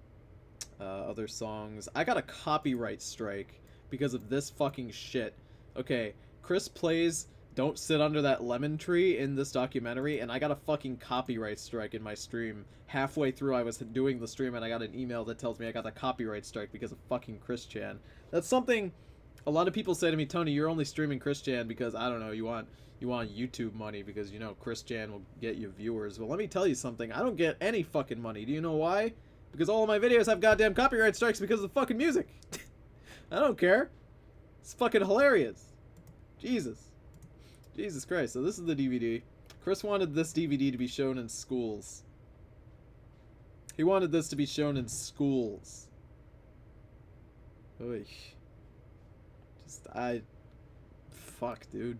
Other songs. I got a copyright strike because of this fucking shit. Okay, Chris plays Don't Sit Under That Lemon Tree in this documentary, and I got a fucking copyright strike in my stream. Halfway through I was doing the stream and I got an email that tells me I got a copyright strike because of fucking Chris Chan. That's something a lot of people say to me, Tony, you're only streaming Chris Chan because, I don't know, you want YouTube money because, you know, Chris Chan will get you viewers. Well, let me tell you something. I don't get any fucking money. Do you know why? Because all of my videos have goddamn copyright strikes because of the fucking music. I don't care. It's fucking hilarious. Jesus. Jesus Christ. So this is the DVD. Chris wanted this DVD to be shown in schools. He wanted this to be shown in schools. Oy. Fuck, dude.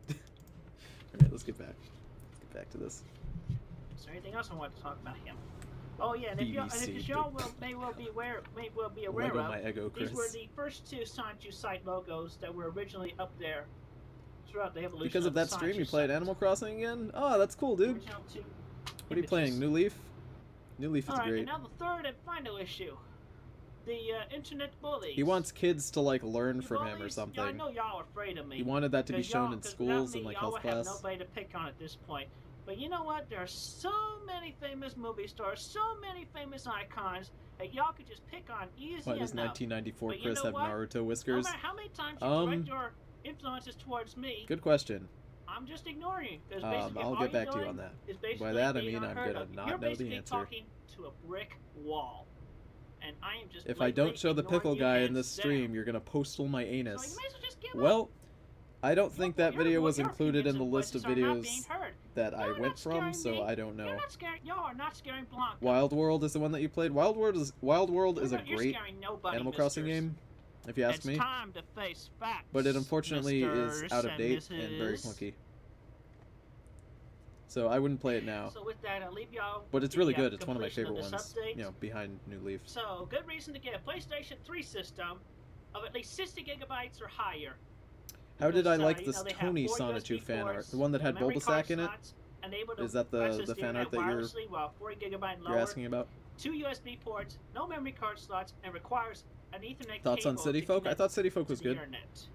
Alright, let's get back. Let's get back to this. Is there anything else I want to talk about him? Oh yeah, and if y'all may well be aware Lego of, my ego, Chris. these were the first two Sonichu site logos that were originally up there throughout the evolution. Because of that stream, you played Animal Crossing again? Oh, that's cool, dude. What are you playing? New Leaf? New Leaf is great. Alright, and now the third and final issue. The internet bullies. He wants kids to, like, learn from him or something. I know y'all are afraid of me. He wanted that to be shown in schools and, like, health class. Y'all would have nobody to pick on at this point. But you know what? There are so many famous movie stars, so many famous icons that y'all could just pick on easy enough. Why does 1994 but Chris have Naruto whiskers? No matter how many times you direct your influences towards me, good question. I'm just ignoring you. I'll get back to you on that. By that I mean I'm gonna not know the answer. You're talking to a brick wall. And I am just if I don't show the pickle guy in this stream, you're gonna postal my anus. So you may as well just give well, up. I don't think that video was included in the list of videos that I went from, so I don't know. Y'all are not scaring Blanca. Wild World is the one that you played. Wild World is a great Animal Crossing game, if you ask me. It's time to face facts, but it unfortunately is out of date and very clunky. So I wouldn't play it now. So with that, I'll leave y'all. But it's really good. It's one of my favorite ones. You know, behind New Leaf. So good reason to get a PlayStation 3 system of at least 60 gigabytes or higher. How did I like this Tony Sonichu fan art? The one that had Bulbasaur in it? Is that the fan art that you're asking about? 2 USB ports, no memory card slots, and requires an Ethernet Thoughts on cable City to Folk? I connect thought City Folk to was the good. internet.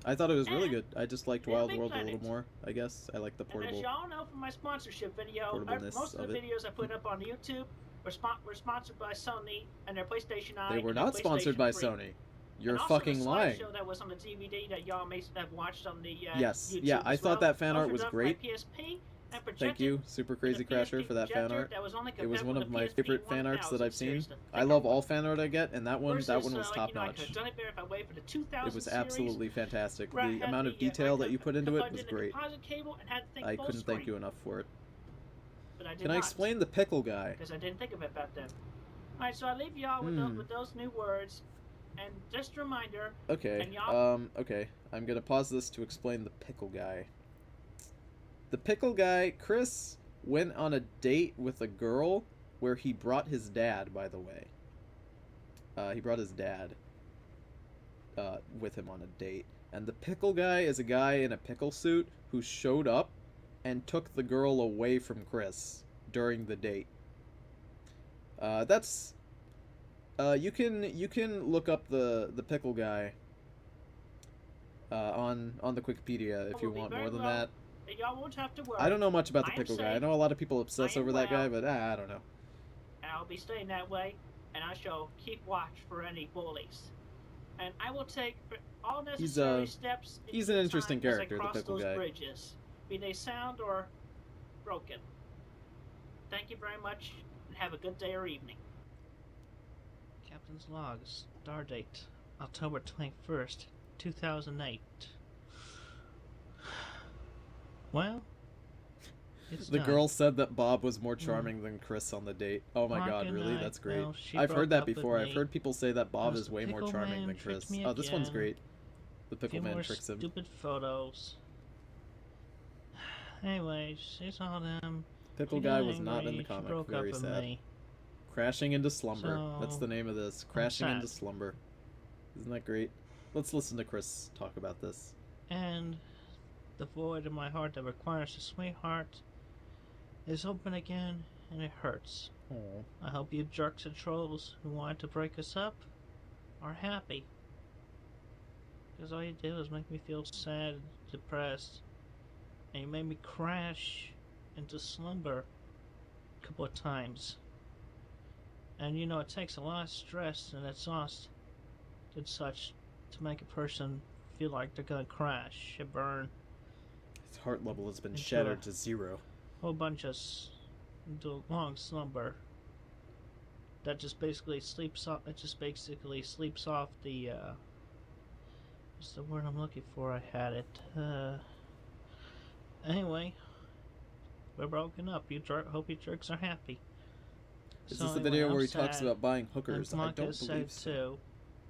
I thought it was really good. I just liked Wild Big World a Planet. little more, I guess. I like the And as portable. y'all know from my sponsorship video, portableness most of the of it. videos I put up on YouTube were sponsored by Sony and their PlayStation Eye. They were and their not sponsored PlayStation by 3. Sony. You're And also fucking the lying. slideshow that was on the DVD that y'all may have watched on the Yes, YouTube yeah, I as thought well. that fan Those art were was done great. by PSP, and projected Thank you, Super Crazy in a Crasher, PSP for that fan projector art. that was only It was one compatible of to my PSP favorite fan arts that 1000 I've seen. series, the I thicker love one. all fan art I get, and that one Versus, was like, top I could notch. have done it better if I waited for the 2000 It was series, absolutely fantastic. where I The had amount of the, detail I that you put into it plugged was in a great. deposit cable and had the thing I full couldn't screen, thank you enough for it. but I did Can I not, explain the pickle guy? because I didn't think of it back then. Alright, so I leave y'all with those new words, and just a reminder. Okay, And y'all, okay. I'm gonna pause this to explain the pickle guy. The pickle guy, Chris went on a date with a girl where he brought his dad, by the way. He brought his dad with him on a date. And the pickle guy is a guy in a pickle suit who showed up and took the girl away from Chris during the date. That's you can look up the pickle guy on the Wikipedia if you want more than that. y'all won't have to worry. I don't know much about the I am pickle guy. I safe. know a lot of people obsess I am over that guy, well. but I don't know. And I'll be staying that way, and I shall keep watch for any bullies. And I will take all necessary steps. He's an interesting character, the pickle those guy. Bridges, be they sound or broken. Thank you very much, and have a good day or evening. Captain's log, stardate, October 21st, 2008. Well, it's The done. girl said that Bob was more charming than Chris on the date. Oh my god, really? That's great. Well, she I've broke heard that up with before. I've me. heard people say that Bob Because is the way more pickle charming man than tricked Chris. me Oh, this one's again. great. The pickle Few man more tricks him. stupid photos. Anyways, she saw them. Pickle She guy got was not in the angry, she comic. broke Very up with sad. me. Crashing into slumber. That's So, the name of this. Crashing sad. into slumber. Isn't that great? Let's listen to Chris talk about this. And the void in my heart that requires a sweetheart is open again, and it hurts. Aww. I hope you jerks and trolls who wanted to break us up are happy. Because all you did was make me feel sad and depressed. And you made me crash into slumber a couple of times. And you know, it takes a lot of stress and exhaust and such to make a person feel like they're gonna crash and burn. His heart level has been Into shattered a to zero. whole bunch of into a long slumber that just basically sleeps off. It just basically sleeps off the. What's the word I'm looking for? I had it. Anyway, we're broken up. Hope you jerks are happy. Is So this the anyway, video I'm where he sad, talks about buying and hookers? I Blanca don't is believe sad so.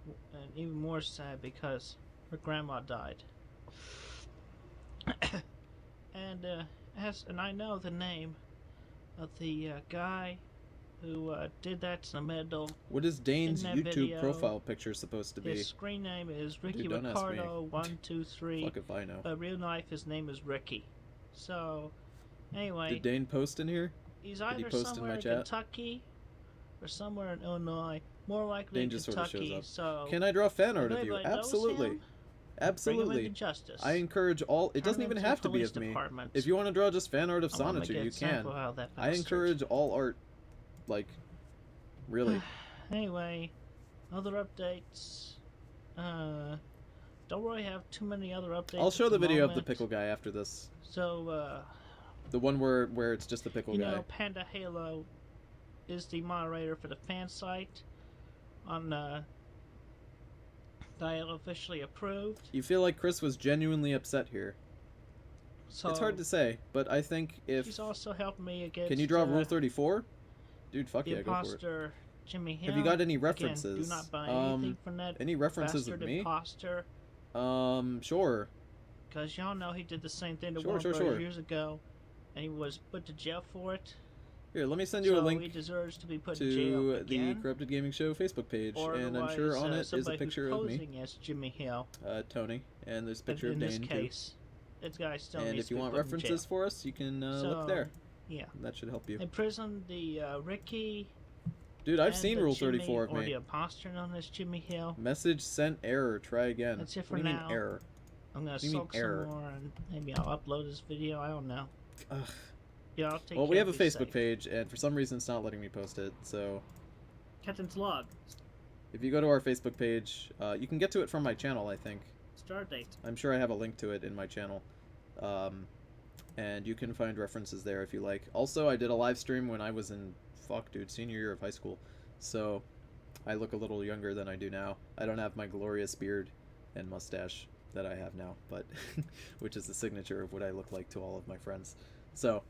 too, and even more sad because her grandma died. And I know the name of the guy who did that to the middle. What is Dane's In that YouTube video, profile picture supposed to be? His screen name is Ricky Dude, don't ask me. Ricardo 123. Fuck if I know. But real life, his name is Ricky. So, anyway, Did Dane post in here? he's he either post in somewhere my in chat? Kentucky or somewhere in Illinois. More likely Dane in just sort of Kentucky. shows up. So, Can I draw fan art if of you? anybody knows Absolutely. him, bring him Absolutely. into justice. I encourage all. It Turn doesn't him even to the have to be police of me. department. If you want to draw just fan art of I wanna make Sonichu, an you can. example out of that I bastard. encourage all art. Like, really. Anyway, other updates. Don't really have too many other updates. I'll show at the video of the moment. pickle guy after this. So, The one where it's just the pickle you guy. know, Panda Halo is the moderator for the fan site on that I officially approved. You feel like Chris was genuinely upset here. So It's hard to say, but I think if... he's also helping me against. Can you draw Rule 34? Dude, fuck the yeah, go for it. imposter Jimmy Hill. Have you got any Again, references? do not buy anything from that Any references bastard of me? imposter. Sure. Because y'all know he did the same thing to Sure, Warner sure, Brothers sure. years ago, and he was put to jail for it. Here, let me send you a So he link deserves to be put in jail to the again. Corrupted Gaming Show Facebook page, Or and I'm otherwise, sure on it is a somebody picture who's of me, posing as Jimmy Hill. Tony, and there's a picture in of this Dane case, this guy still too. And needs if to you be want put in references jail. for us, you can look So, there. Yeah. That should help you. In prison, the Ricky. Dude, I've and seen the Rule Jimmy, 34 of or me. the imposter known as Jimmy Hill. Message sent error. Try again. That's it for what do you now. mean error? I'm gonna What do you mean sulk error? some more, and maybe I'll upload this video. I don't know. Ugh. Yeah, I'll take Well, we care have a of you Facebook safe. page, and for some reason it's not letting me post it, so... Captain's log. If you go to our Facebook page, you can get to it from my channel, I think. Start date. I'm sure I have a link to it in my channel. and you can find references there if you like. Also, I did a live stream when I was in senior year of high school, so I look a little younger than I do now. I don't have my glorious beard and mustache that I have now, but which is the signature of what I look like to all of my friends. So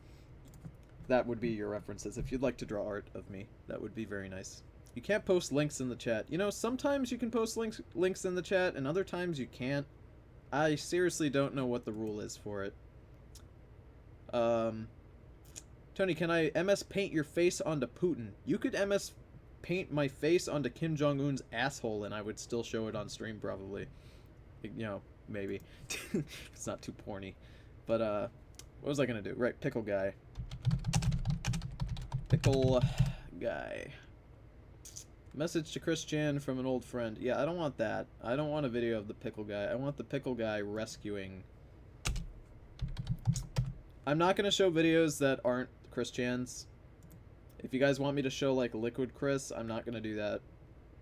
that would be your references. If you'd like to draw art of me, that would be very nice. You can't post links in the chat. You know, sometimes you can post links in the chat, and other times you can't. I seriously don't know what the rule is for it. Tony, can I MS paint your face onto Putin? You could MS paint my face onto Kim Jong-un's asshole, and I would still show it on stream, probably. You know, maybe. It's not too porny. But, what was I gonna do? Right, Pickle Guy. Pickle Guy. Message to Chris Chan from an old friend. Yeah, I don't want that. I don't want a video of the Pickle Guy. I want the Pickle Guy rescuing. I'm not going to show videos that aren't Chris Chan's. If you guys want me to show, like, Liquid Chris, I'm not going to do that.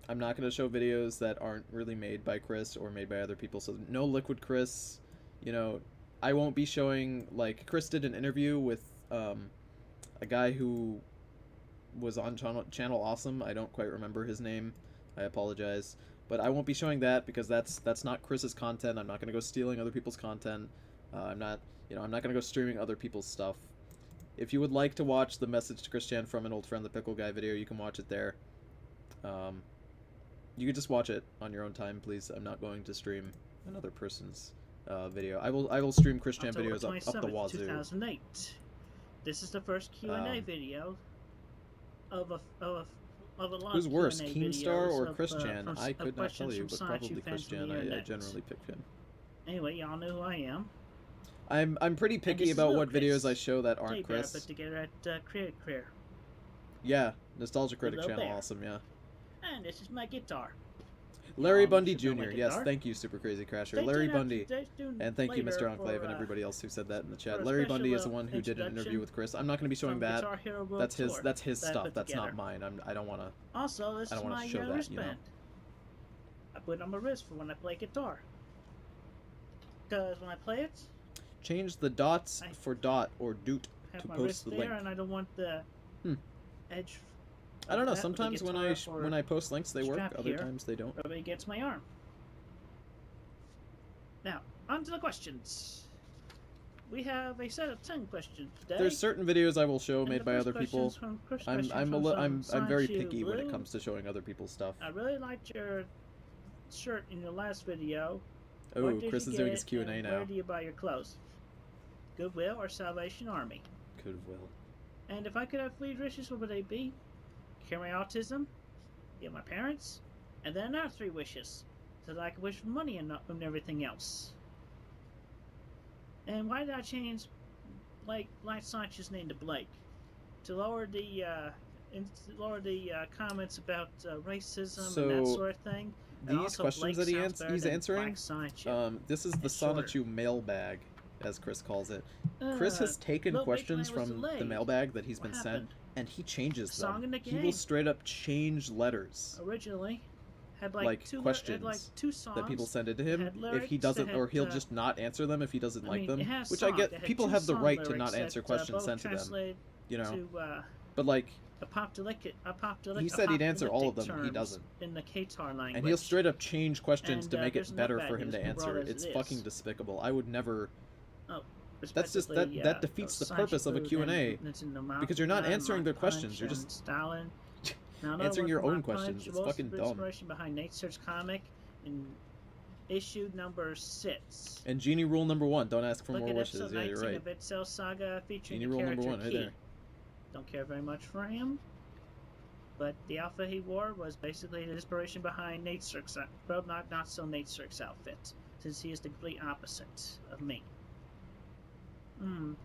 I'm not going to show videos that aren't really made by Chris or made by other people. So no Liquid Chris. You know, I won't be showing, like, Chris did an interview with a guy who was on channel Awesome. I don't quite remember his name. I apologize. But I won't be showing that because that's not Chris's content. I'm not going to go stealing other people's content. I'm not going to go streaming other people's stuff. If you would like to watch the Message to Chris Chan from an old friend, the Pickle Guy video, you can watch it there. You can just watch it on your own time, please. I'm not going to stream another person's video. I will stream Chris Chan videos up the wazoo. 2008. This is the first Q&A video of a lot. Who's of worse, Q&A Keemstar or of, Chris Chan? I could not tell you, from but probably Science Chris Chan. I generally pick him. Anyway, y'all know who I am. I'm pretty picky about what videos I show that aren't Chris. Put together at Creative Career. Yeah, Nostalgia Critic channel, bear. Awesome, yeah. And this is my guitar. Larry Bundy Jr. Yes, thank you, Super Crazy Crasher. Stay Larry tuned Bundy. And thank you, later Mr. Enclave, for, and everybody else who said that in the for chat. a Larry special, Bundy is the one who did an interview with Chris. I'm not going to be showing from that. Guitar Hero World Tour That's his that I stuff. put That's together. not mine. I don't want to. Also, this I is don't wanna my show that, you know. wristband. I put it on my wrist for when I play guitar. Because when I play it, Change the dots for dot or doot I have to my post wrist the there, link. and I don't want the edge. I don't know. of that with the Sometimes when guitar I post links, they work. strap Other here. times they don't. rubbing against my arm. Now, on to the questions. We have a set of 10 questions today. There's certain videos I will show and made the by first other people. question's from- first question's I'm from very Sanchi picky when it Blue. comes to showing other people's stuff. I really liked your shirt in your last video. Oh, Where did Chris you is get doing his it, Q&A and now. Where do you buy your clothes? Goodwill or Salvation Army? Goodwill. And if I could have 3 wishes, what would they be? Cure my autism, heal my parents, and then another 3 wishes, so that I could wish for money and everything else. And why did I change Blake Sanchez's name to Blake? To lower the comments about racism and that So, sort of thing. And These also questions Blake that sounds better he's than answering, Black Sancho. this is the It's shorter. Sonichu mailbag, as Chris calls it. Chris has taken Little Big questions Man was from the delayed. mailbag that he's What been happened? sent, and he changes Song them. in the He will game. straight up change letters Originally had like like 2 questions songs that people send it to him. had If he lyrics doesn't, that or he'll had, just not answer them if he doesn't like them. it has Which I songs. get. It had People 2 have the song right to lyrics not answer that, questions both sent to them. translated You know, to but like. He said he'd answer all of them, he doesn't. In the Qatar language. And he'll straight up change questions And, to make there's it no better bad for him news, to we're answer. broad as It's it is. fucking despicable. I would never. Oh, That's just respectively, that defeats the purpose of a Q&A, because you're not answering their questions. You're just Stalin. answering your own questions. It's fucking dumb. Inspiration behind Nate Search comic in issue number 6. And Genie rule number 1: don't ask for Look more at wishes. episode Yeah, 19 you're right. of It Cell Saga featuring Genie the rule number character 1, right Key. there. Don't care very much for him, but the outfit he wore was basically the inspiration behind Nate Cirque's, well, not so Nate Cirque's outfit, since he is the complete opposite of me. And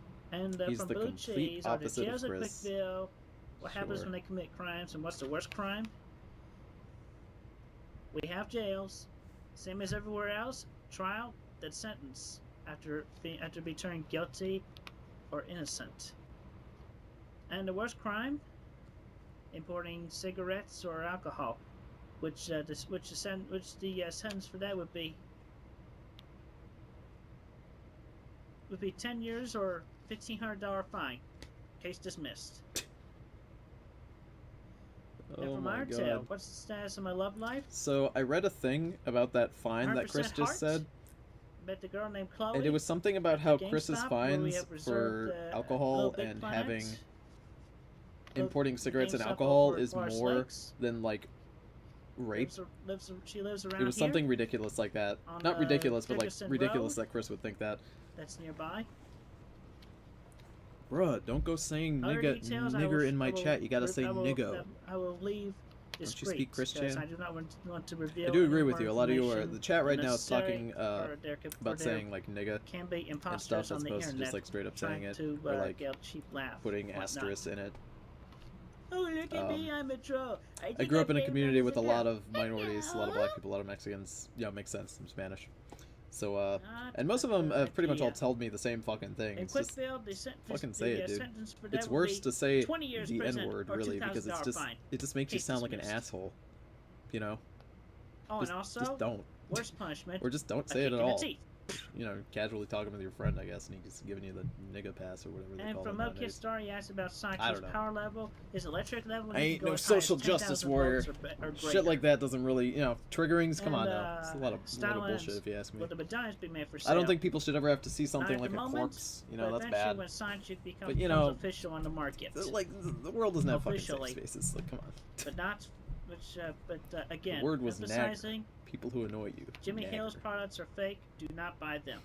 He's from the Blue complete Cheese, are the opposite of jails in Chris. Quickville? What happens Sure. when they commit crimes, and what's the worst crime? We have jails, same as everywhere else. Trial, then sentence after being turned guilty or innocent. And the worst crime, importing cigarettes or alcohol, which the sentence for that would be would be 10 years or $1,500 fine. Case dismissed. And Oh from my our god. tale, what's the status of my love life? So I read a thing about that fine that Chris 100% just heart. said, Met the girl named Chloe. and it was something about at how the Chris's GameStop, where we fines have reserved, for Little alcohol Big and Planet. having Little- importing cigarettes and GameStop alcohol over is Forest more Lakes. than like rape. She lives around It was here. something ridiculous like that. on, Not ridiculous, but like Dickerson ridiculous Road. that Chris would think that. That's nearby. Bruh, don't go saying Other details, nigger in my I will- chat. You gotta say I will- niggo. I will leave Don't you discreet, speak Christian? because I do not want to reveal. I do agree any with more you. A lot of you are. information The chat right now is unnecessary, talking or there about saying like nigga can be and imposters stuff on as the opposed to internet just like straight up saying trying it to or like get a cheap laugh. putting whatnot. asterisks in it. Oh, look at me, I'm a troll. I grew up in a community with a lot of minorities, a lot of black people, a lot of Mexicans. Yeah, it makes sense. I'm Spanish. So, and most of them have pretty much all told me the same fucking thing. In It's just Quickfield, the fucking say it, dude. sentence for that It's would worse be to say 20 years the prison N-word, or really, because it's $2,000 just fine. it just makes you Case sound like an dismissed. asshole. You know? Oh, Just, and also, just don't. worst punishment, Or just don't a say it kick at in the all. teeth. You know, casually talking with your friend, I guess, and he's giving you the nigga pass or whatever they And call from it Milk nowadays. Star, he asked about I Sidekick's don't know. power level. His electric level. I he ain't can go no as high as social justice 10,000 warrior. volts or Shit like greater. that doesn't really, you know, triggerings, come on And, now. It's a lot of Stalins bullshit if you ask me. Will the vaginas be made for I sale? don't think people should ever have to see Not something at like the a moment, corpse. You know, but that's eventually bad. when Sidekick becomes, But, you know, official on the market. Like, the world doesn't have fucking Officially. safe spaces. Like, come on. But not, which, again, The word was emphasizing, People who annoy you. Jimmy Nagger. Hill's products are fake. Do not buy them.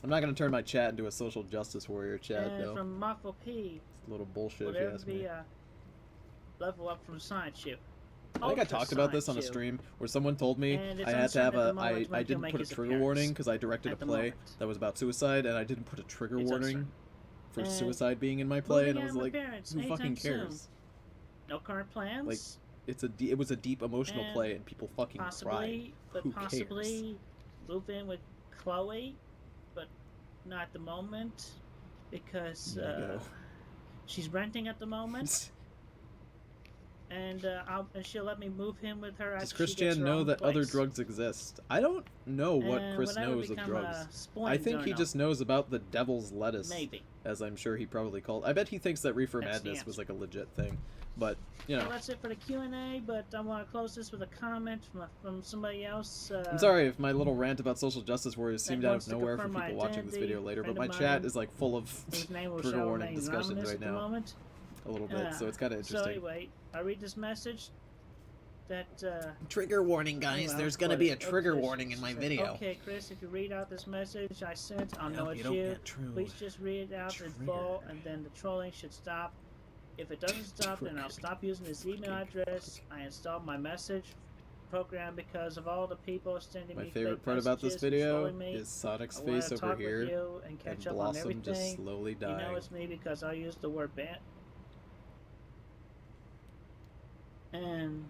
I'm not gonna turn my chat into a social justice warrior chat, And though. from Muffle P, It's a little bullshit will if you there ask be me. a level up from Sideshow? I think I talked about this on a stream where someone told me And it's I had to have uncertain at a the moment I when he'll didn't make put a his trigger appearance. warning because I directed a At the play moment. that was about suicide and I didn't put a trigger It's warning uncertain. for And suicide being in my play, and I moving was on like, appearance who fucking anytime soon. cares? No current plans. Like, it was a deep emotional And play and people fucking possibly, cried. but Who possibly move in with Chloe, but not at the moment because Niggo. she's renting at the moment, and she'll let me move him with her. Does after she gets Christian her know own that other place. drugs exist? I don't know what And Chris when I would knows of become a drugs. spoiling I think he journal, just knows about the devil's lettuce, maybe. as I'm sure he probably called. I bet he thinks that Reefer That's the Madness answer. was like a legit thing, but you know. Well, that's it for the Q&A, but I want to close this with a comment from somebody else. I'm sorry if my little rant about social justice warriors seemed out wants of to nowhere for confirm my people watching this identity, video later, but friend my of chat mine, is like full of His name will trigger show warning remain discussions anonymous right at the now, moment. a little bit, so it's kind of So interesting. anyway, I read this message that Trigger warning, guys. well, There's gonna be a okay, trigger Chris warning in my said, video. Okay, Chris, if you read out this message I sent, I'll know hope it's you don't you. get true. Please just read it out in full, and then the trolling should stop. If it doesn't stop, then I'll stop using this email address. I installed my message program because of all the people sending My me favorite fake part about this messages and video trolling me. is Sonic's I wanna face over talk with here you and catch and up on Blossom just everything. slowly You dying. know it's me because I use the word ban. And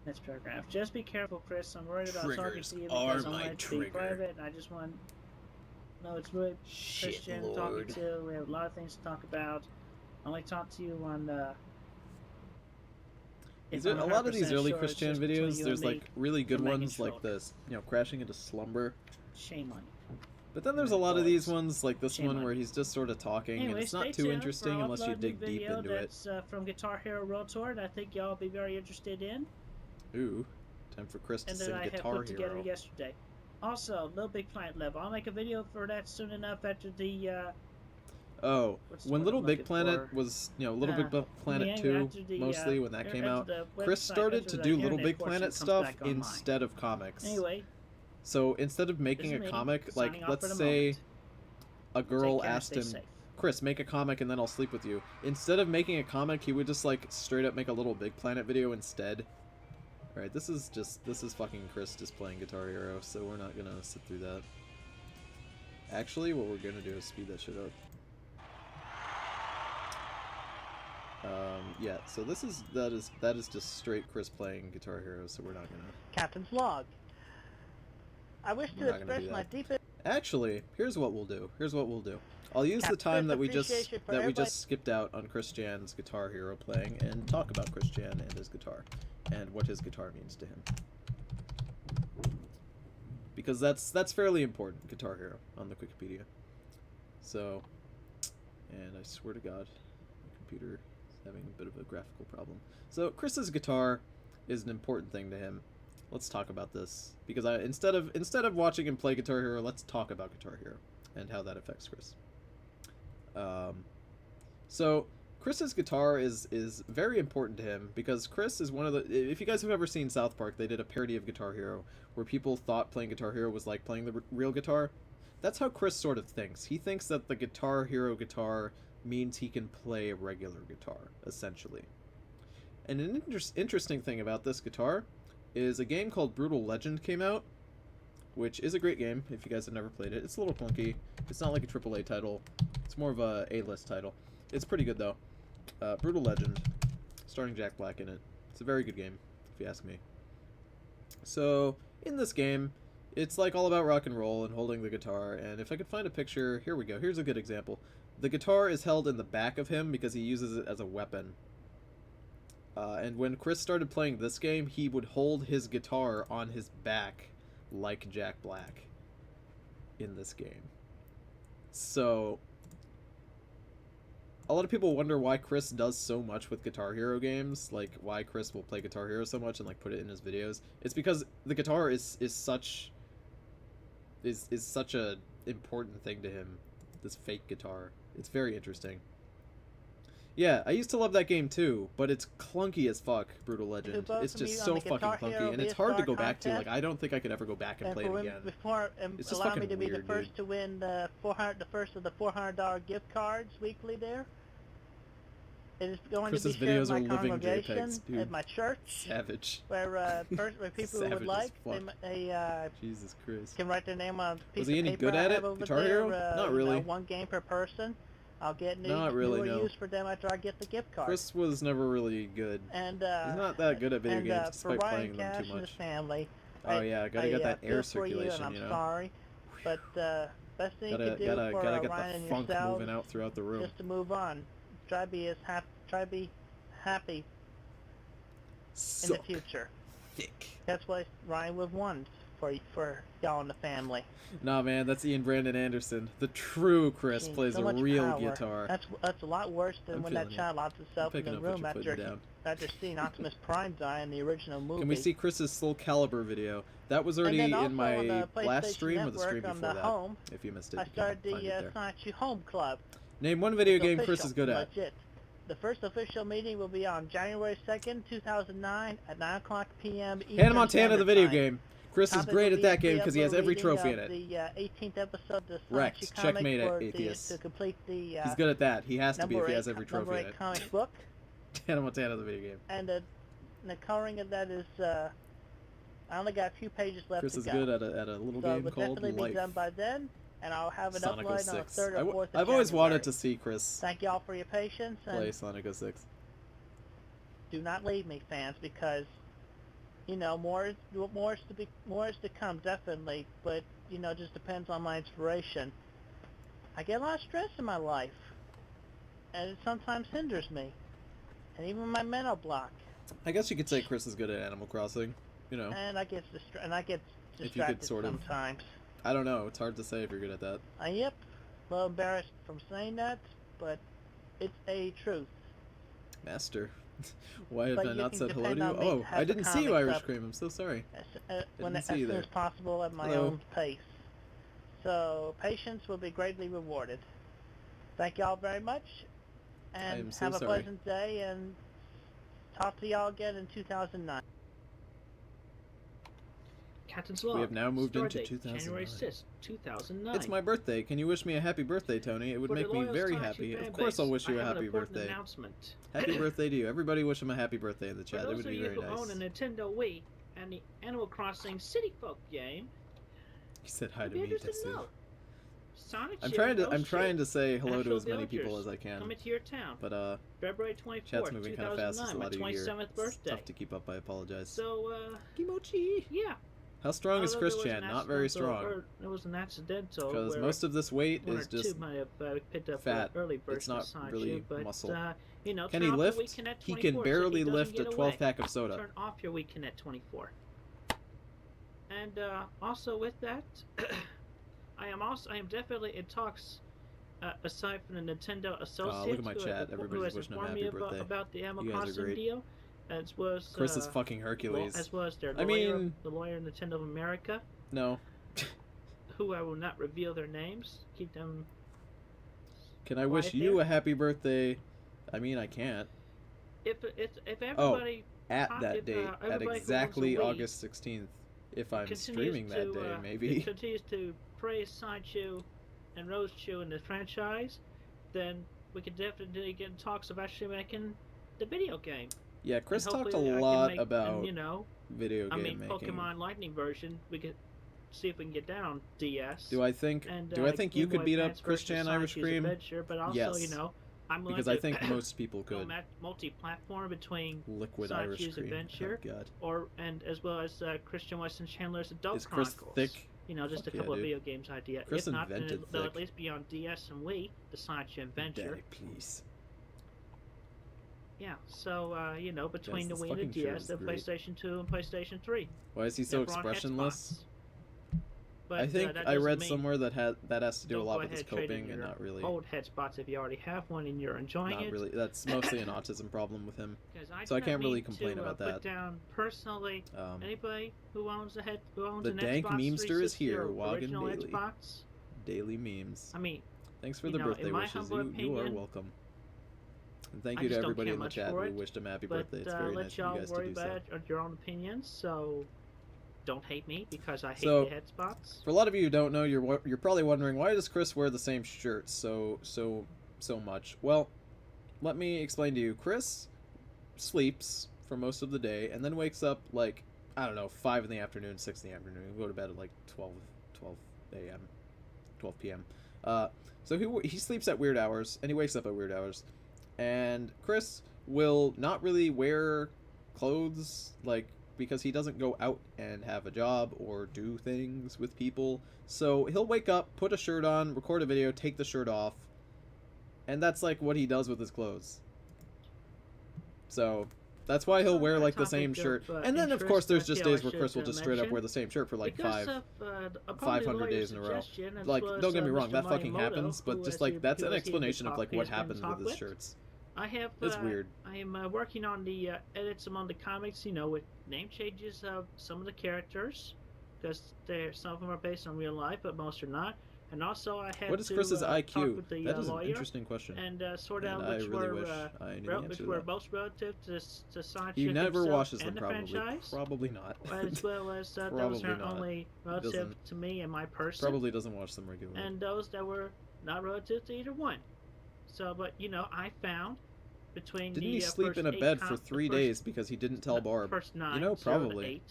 next paragraph. Just be careful, Chris. I'm worried about talking Triggers to you are because I my want it to be trigger. private. And I just want. No, it's really Shit, Christian Lord. talking to. We have a lot of things to talk about. I only talk to you on. If A I'm lot of these 100% early sure, it's Christian just between videos, you there's and me. like really good I'm making ones like sure. this, you know, crashing into slumber. Shame on you. But then there's a Right, lot of well, these ones like this shame one on where you. he's just sort of talking Anyway, and it's stay not too tuned interesting for unless you uploading dig deep video into it. that's from Guitar Hero World Tour that I think y'all will be very interested in. Ooh, time for Chris to And sing that I have Guitar put together Hero. yesterday. Also, Little Big Planet level. I'll make a video for that soon enough after the Oh, what's the when word Little I'm Big looking Planet for? was, you know, Little Big Planet yeah, 2, after the, mostly when that came after out, the Chris website- started after to the do Little internet Big portion Planet comes stuff back online. instead of comics. Anyway, So instead of making this a is me comic, like, signing off let's for the say moment. a girl Take care and asked stay him, safe. Chris, make a comic and then I'll sleep with you. Instead of making a comic, he would just, like, straight up make a Little Big Planet video instead. Alright, this is fucking Chris just playing Guitar Hero, so we're not gonna sit through that. Actually, what we're gonna do is speed that shit up. Yeah, so that is just straight Chris playing Guitar Hero, so we're not gonna... Captain's log. I wish We're to not gonna express do my that. deepest Actually, here's what we'll do. I'll use the time that we appreciation for just everybody- skipped out on Chris Jan's Guitar Hero playing and talk about Chris Jan and his guitar and what his guitar means to him. because that's fairly important. Guitar Hero on the Wikipedia. So, and I swear to God, my computer is having a bit of a graphical problem. So Chris's guitar is an important thing to him. Let's talk about this, because instead of watching him play Guitar Hero, let's talk about Guitar Hero and how that affects Chris. So Chris's guitar is very important to him because Chris is one of the... If you guys have ever seen South Park, they did a parody of Guitar Hero where people thought playing Guitar Hero was like playing the real guitar. That's how Chris sort of thinks. He thinks that the Guitar Hero guitar means he can play a regular guitar, essentially. And an interesting thing about this guitar is a game called Brutal Legend came out, which is a great game if you guys have never played it. It's a little clunky. It's not like a AAA title. It's more of a A-list title. It's pretty good, though. Brutal Legend, starring Jack Black in it. It's a very good game, if you ask me. So, in this game, it's like all about rock and roll and holding the guitar, and if I could find a picture... Here we go. Here's a good example. The guitar is held in the back of him because he uses it as a weapon. And when Chris started playing this game, he would hold his guitar on his back like Jack Black in this game. So, a lot of people wonder why Chris does so much with Guitar Hero games, like why Chris will play Guitar Hero so much and like put it in his videos. It's because the guitar is such a important thing to him. This fake guitar. It's very interesting. Yeah, I used to love that game too, but it's clunky as fuck, Brutal Legend. It's just so fucking clunky, and it's hard to go back to. Like, I don't think I could ever go back and play it again. It's just allow me fucking to be weird, the first dude. to win the first of the $400 gift cards weekly there. It is going Chris's to be shared videos with are my living congregation JPEGs, dude. at my church, Savage. where people who Savage would as like, fuck. they Jesus Christ. can write their name on a piece Was he of any paper good at I it? have over Guitar there, Hero? Not really. one game per person. I'll get Not really, newer no. use for them after I get the gift card. Chris was never really good. And He's not that good at video games, for despite Ryan playing them Cash too and his much. family, Oh yeah, gotta get that air feel for you, circulation, and you I'm know? sorry, but best thing you Gotta can do for get Ryan the and funk yourself moving out throughout the room. is to move on. Try to be happy in Suck the future. thick. That's what Ryan would want for y'all and the family. Nah, man, that's Ian Brandon Anderson. The true Chris Jeez, plays so a much real power. guitar. That's a lot worse than I'm when that feeling it. child locked himself I'm in the picking up what room you're putting after down. seeing Optimus Prime die in the original movie. Can we see Chris's Soul Calibur video? That was already And then in also on my the last PlayStation stream or the stream Network on before the that. home, If you missed it, I you can started find it the there. Sonic You Home Club. Name one video It's game Chris official, is good at. legit. The first official meeting will be on January 2nd, 2009 at 9 o'clock p.m. Eastern Hannah Montana, Standard the video Time. game. Chris is Topic great will at be that game because he has pre-upload every reading trophy of in it. The 18th episode of the Wrecked. Sonic comic Checkmate, for atheists. to complete the He's good at that. He has to be if he has every number trophy in 8 it. comic book. Hannah Montana, the video game. And the coloring of that is I only got a few pages left Chris to is go. good at a little So it game will called definitely Life. be done by then, and I'll have it Sonic uploaded on the 06. 3rd or 4th of I've always wanted January. to see Chris Thank y'all for your patience, and play Sonic 06. do not leave me, fans, because more is to come, definitely. But it just depends on my inspiration. I get a lot of stress in my life, and it sometimes hinders me, and even my mental block. I guess you could say Chris is good at Animal Crossing. And I get If you could distracted sort of- sometimes. I don't know. It's hard to say if you're good at that. Yep, a little embarrassed from saying that, but it's a truth. Master. Why have But I you not can said hello to depend you? on me Oh, to have I the didn't see you, comics Irish up. Cream. I'm so sorry. As see soon you there. as possible at my Hello. own pace. So patience will be greatly rewarded. Thank y'all very much, I and am so have a sorry. pleasant day, and talk to y'all again in 2009. Captain's We Log. have now moved Start into date, 2009. January 6th, 2009. It's my birthday. Can you wish me a happy birthday, Tony? It would For the make me loyal very Sonic happy. fan Of course, base, I'll wish you I a have an happy important birthday. announcement. Happy birthday to you. Everybody wish him a happy birthday in the For chat. It those would of be you very who nice. own a Nintendo Wii and the Animal Crossing City Folk game, He said hi you'd to be me, interested to Tetsu. know. Sonic I'm City, trying to say hello to Actual as many people villagers as I can. coming to your town. But February 24th, chat's moving kind of fast. There's 2009, a my lot of you here. 27th It's birthday. tough to keep up. I apologize. So, Kimochi. yeah. How strong is Although Chris there was Chan? an Not very accidental- strong. or It was an accidental. Because where most of this weight one is or two just might have picked up fat. early burst It's not inside really you, but, muscle. Can he Can he turn off your lift? Wii Connect He 24 so can he doesn't get barely lift a away? 12-pack of soda. Turn off your Wii Connect 24. And also with that, I am definitely in talks. Aside from the Nintendo Look associate at my who, chat. who Everybody's has wishing him informed happy me birthday. about the Animal You guys are Crossing great. deal, as was Chris is fucking Hercules. as was their I lawyer, mean, the lawyer Nintendo of America, no. who I will not reveal their names. Keep them. Can I wish you a happy birthday? I mean, I can't. If everybody At that date, at exactly August 16th, if I'm streaming that day, maybe. continues to praise Sideshow and Rosechew in the franchise, then we could definitely get in talks of actually making the video game. Yeah, Chris And talked a hopefully I can lot make, about you know, video game making. Pokemon Lightning version. We could see if we can get that on DS. Do I think And, you Game could Boy beat up Advance Chris version of Chan Irish Sideshow's Cream? Adventure, but also, Yes. you know, I'm willing Because to I think most people could. go multi-platform between Liquid Sideshow's Irish Cream. Adventure, Oh, God. and as well as Christian Weston Chandler's Adult Is Chris Chronicles. thick? You know, just Fuck a couple yeah, of dude. video games idea. Chris If not, then invented they'll thick. at least be on DS and Wii, the Sideshow Adventure. Daddy, please. Yeah, so, you know, between Guys, the this Wii and the fucking show DS, is then great. PlayStation 2 and PlayStation 3. Why is he so They're on expressionless? headspots. But, I think that I doesn't read mean somewhere that has to do a don't lot go with his ahead trading coping and your not really. old headspots if you already have one and you're enjoying Not it. really. That's mostly an autism problem with him. 'Cause So I do not can't really mean complain to, about put that. down personally anybody who owns The an dank Xbox memester is 360 here, or Wagon original Bailey. Xbox. Daily memes. I mean, Thanks for you the know, birthday in my wishes. humble You are opinion, welcome. And thank I you to just don't everybody care in the much chat for who it, wished him happy but birthday. It's very let nice of you y'all guys to worry do so. about your own opinions. So don't hate me because I hate So, the headspots. For a lot of you who don't know, you're probably wondering, why does Chris wear the same shirt so much? Well, let me explain to you. Chris sleeps for most of the day and then wakes up like, I don't know, 5 in the afternoon, 6 in the afternoon. He'll go to bed at like 12 a.m., 12 p.m. So he sleeps at weird hours and he wakes up at weird hours. And Chris will not really wear clothes, like, because he doesn't go out and have a job or do things with people. So he'll wake up, put a shirt on, record a video, take the shirt off, and that's like what he does with his clothes. So that's why he'll wear like the same shirt. And then of course there's just days where Chris will just straight up wear the same shirt for like 500 days in a row. Like, don't get me wrong, that fucking happens, but just like that's an explanation of like what happens with his shirts. It's weird. I am working on the edits among the comics, you know, with name changes of some of the characters, because some of them are based on real life, but most are not. And also, I had what is to Chris's talk IQ? with the That is an lawyer interesting question. and sort And out I which really were wish I knew the answer which to were that. most relative to Sideshow He never himself watches them, and the probably. franchise, Probably not. as well as those Probably that are not. only relative doesn't. to me and my person. Probably doesn't watch them regularly. And those that were not relative to either one. So, but you know, I found between Didn't the he sleep first in a 8 bed for 3 days because he didn't tell Barb? First 9, You know, 0 to probably. 8,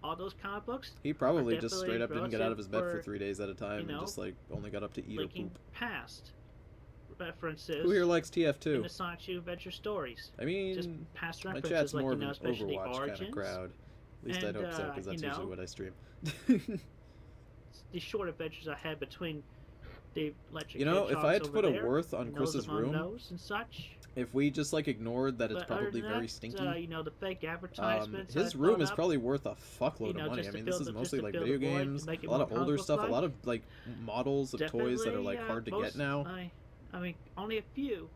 all those comic books He probably are just straight up didn't get out of his bed for relative 3 days at a time you know, and just like only got up to eat or linking poop. past references. Who here likes in TF2? the Sideshow Adventure stories? I mean, Just past my references, chat's like more you of know, an especially the Overwatch kind origins, of crowd. At least and, I hope so, because that's you usually know, what I stream. the short adventures I had between the electric. You know, if I had to over put a there, worth on and Chris's those among room, those and such. if we just like ignored that it's But other probably than very that, stinky, you know, the fake advertisements. his I room thought is up, probably worth a fuckload you know, of money. just I to mean, fill this is the- mostly just to like fill the video void, to games, make it a lot more of older comic stuff, a book-like. lot of like models of toys that are like hard to get now. I mean, only a few.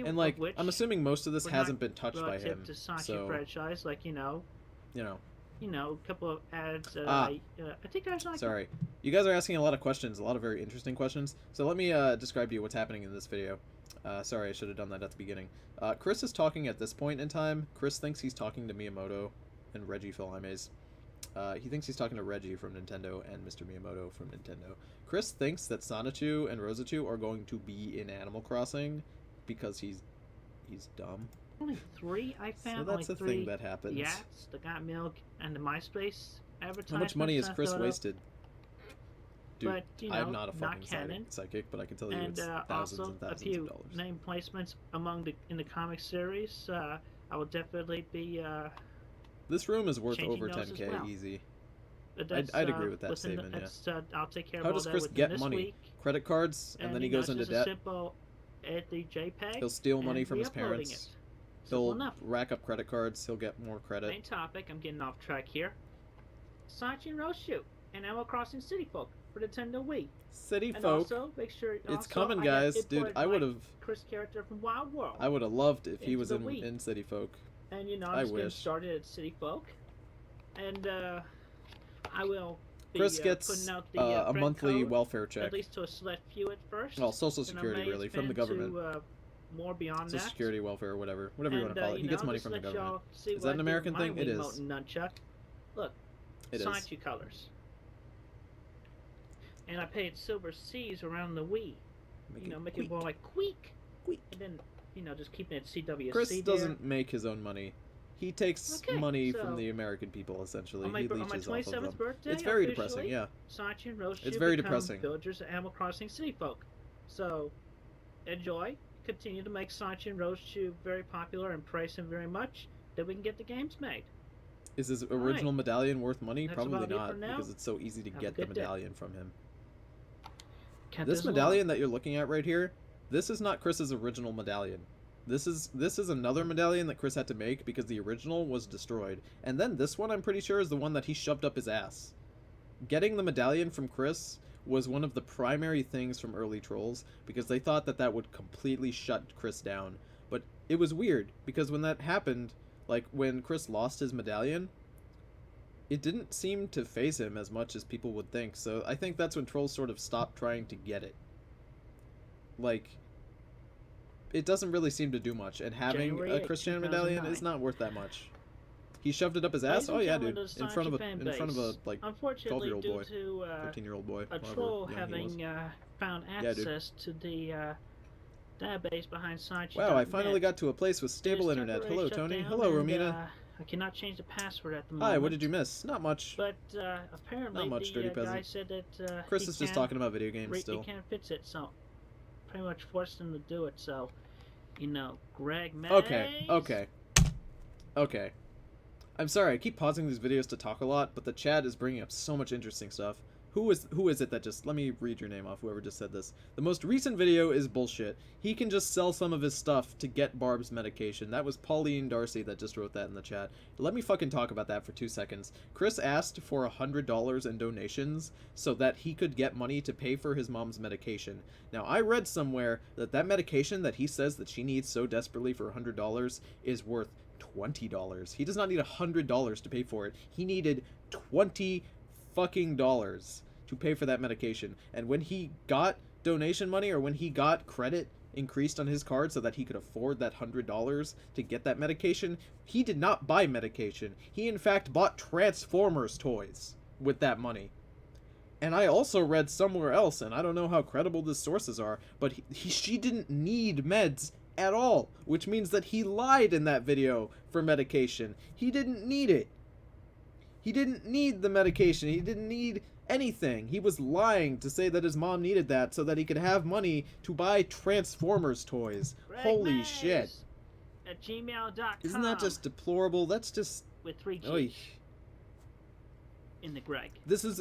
And like, of which I'm assuming most of this were hasn't not been touched by relative him. to Sideshow So, franchise, like you know. a couple of ads. Ah. I think I was like. Sorry. You guys are asking a lot of questions, a lot of very interesting questions. So let me describe to you what's happening in this video. Sorry, I should have done that at the beginning. Chris is talking at this point in time. Chris thinks he's talking to Miyamoto and Reggie Fils-Aimés. He thinks he's talking to Reggie from Nintendo and Mr. Miyamoto from Nintendo. Chris thinks that Sonichu and Rosachu are going to be in Animal Crossing because he's dumb. Only 3 I found. So that's only a 3 thing that happens. Yats, the Got Milk, and the MySpace advertisements. How much money has I Chris thought of. wasted? Dude, But, you know, I'm not a not fucking canon. psychic, but I can tell you And it's thousands also and a thousands few of dollars. name placements in the comic series. I will definitely be. This room is worth changing over those as 10K well. easy. That's, I'd agree with that within statement, yeah. I'll take care How of all does that Chris within get this money? week. Credit cards, and then he you know, goes into it's just debt. a simple add the JPEG. He'll steal money and from his re-uploading parents. Simple He'll enough. rack up credit cards. He'll get more credit. Main topic. I'm getting off track here. Sonic Roadshoot and Animal Crossing City Folk for Nintendo Wii. City And folk. also, make sure It's coming, guys. Dude, I would have. Chris character from Wild World. I would have loved if he Into was the in Wii. City Folk. And you know, I I'm just getting wish. started at City Folk, and I will be Chris gets putting out the a friend monthly code, welfare check. at least to a select few at first. Well, Social and I Security, may really, from the expand government. to, more beyond Social that. Security, welfare, whatever you want to call it. He gets money just from the let government. y'all see Is what that I an do American with my thing? It is. Wiimote and nunchuck. Look, It is. Sonic colors. And I painted silver C's around the Wii. Make it more like Queek. Queek. And then, just keeping it CWC Chris there. doesn't make his own money. He takes Okay, money so from the American people, essentially. On my, He on my leeches off of 27th them. birthday, It's very officially, depressing, yeah. Sonic and Roadshoot It's very become depressing. villagers of Animal Crossing City Folk. So, enjoy. Continue to make Sonic and Roadshoot very popular and praise him very much. Then we can get the games made. Is his original medallion worth money? That's Probably about it not, for now. because it's so easy to Have a get the good day. medallion from him. Kept This us along. medallion that you're looking at right here, this is not Chris's original medallion. This is another medallion that Chris had to make because the original was destroyed. And then this one, I'm pretty sure, is the one that he shoved up his ass. Getting the medallion from Chris was one of the primary things from early trolls because they thought that that would completely shut Chris down. But it was weird because when that happened, like when Chris lost his medallion, it didn't seem to faze him as much as people would think. So I think that's when trolls sort of stopped trying to get it. Like, it doesn't really seem to do much, and having January a 8th, Christian medallion 2009. is not worth that much. He shoved it up his Ladies ass. and Oh yeah, gentlemen dude, of the in front of Sonic a fan base, like unfortunately, 12-year-old due boy, to 13-year-old boy, a however troll young he was. having found Yeah, dude. access to the database behind Sonic. Wow, I finally got to a place with stable internet. Hello, Tony. Hello, Romina. I cannot change the password at the moment. Hi, what did you miss? Not much. But apparently Not much, dirty the peasant. guy said that Chris is just talking about video games he still. can't fix it, so pretty much forced him to do it. So, Greg Mays. Okay. I'm sorry, I keep pausing these videos to talk a lot, but the chat is bringing up so much interesting stuff. Who is it that just... Let me read your name off, whoever just said this. The most recent video is bullshit. He can just sell some of his stuff to get Barb's medication. That was Pauline Darcy that just wrote that in the chat. Let me fucking talk about that for 2 seconds. Chris asked for $100 in donations so that he could get money to pay for his mom's medication. Now, I read somewhere that that medication that he says that she needs so desperately for $100 is worth $20. He does not need $100 to pay for it. He needed $20 fucking dollars to pay for that medication. And when he got donation money, or when he got credit increased on his card so that he could afford that $100 to get that medication, he did not buy medication. He in fact bought Transformers toys with that money. And I also read somewhere else, and I don't know how credible these sources are, but she didn't need meds at all, which means that he lied in that video for medication. He didn't need it. He didn't need the medication. He didn't need anything. He was lying to say that his mom needed that so that he could have money to buy Transformers toys. Greg Holy Mays shit. At gmail.com. Isn't that just deplorable? That's just... with 3 G's Oy. in the Greg. This is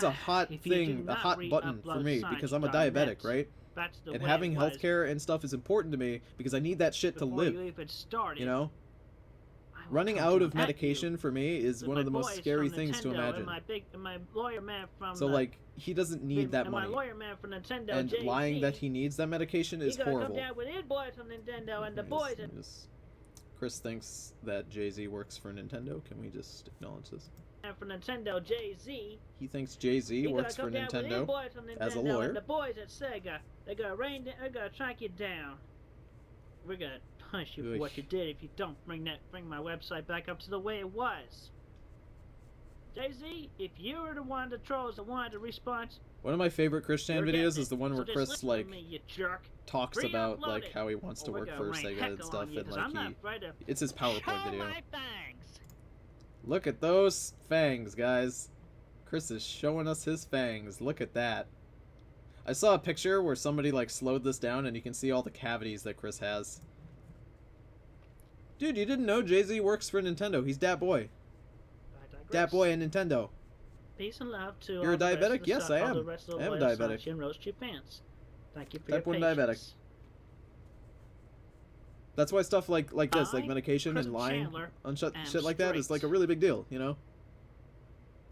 a hot If you do thing, a not hot button for re-upload me because I'm a science.net, diabetic, right? That's the And way having it was healthcare and stuff is important to me because I need that shit to before live, you even started. you know? I will Running come out to of at you medication for me is with one my of the most boys scary from things to Nintendo imagine. And my lawyer man from So like, he doesn't need that and money. my lawyer man from Nintendo, And JC, lying that he needs that medication is he gonna horrible. come down with his boys from Nintendo and the boys. Chris thinks that Jay-Z works for Nintendo. Can we just acknowledge this? And from Nintendo, Jay-Z. He thinks Jay-Z works for Nintendo as a lawyer. And the boys at Sega, they're gonna track you down. We're gonna punish you for what you did if you don't bring my website back up to the way it was. Jay-Z, if you were the one of the trolls that wanted to respond, One of my favorite Christian you're videos getting is the it. one where So just Chris listen to like me, you jerk. talks Re-upload about like it. how he wants to Or we're work gonna for rain Sega heckle and on stuff, you, and 'cause like I'm not afraid to it's his PowerPoint show video. my fangs. Look at those fangs, guys. Chris is showing us his fangs. Look at that. I saw a picture where somebody like slowed this down and you can see all the cavities that Chris has. Dude, you didn't know Jay-Z works for Nintendo. He's Dat Boy. I digress. Dat Boy and Nintendo. Peace and love to You're all a the rest of diabetic? the Yes, stuff, I all am. the rest of I am the diabetic. Sonic and Roast Chip fans. Thank you for Type your 1 diabetic. patience. That's why stuff like this, like I, medication Chris and lying Chandler, on am shit like that is straight. like a really big deal, you know?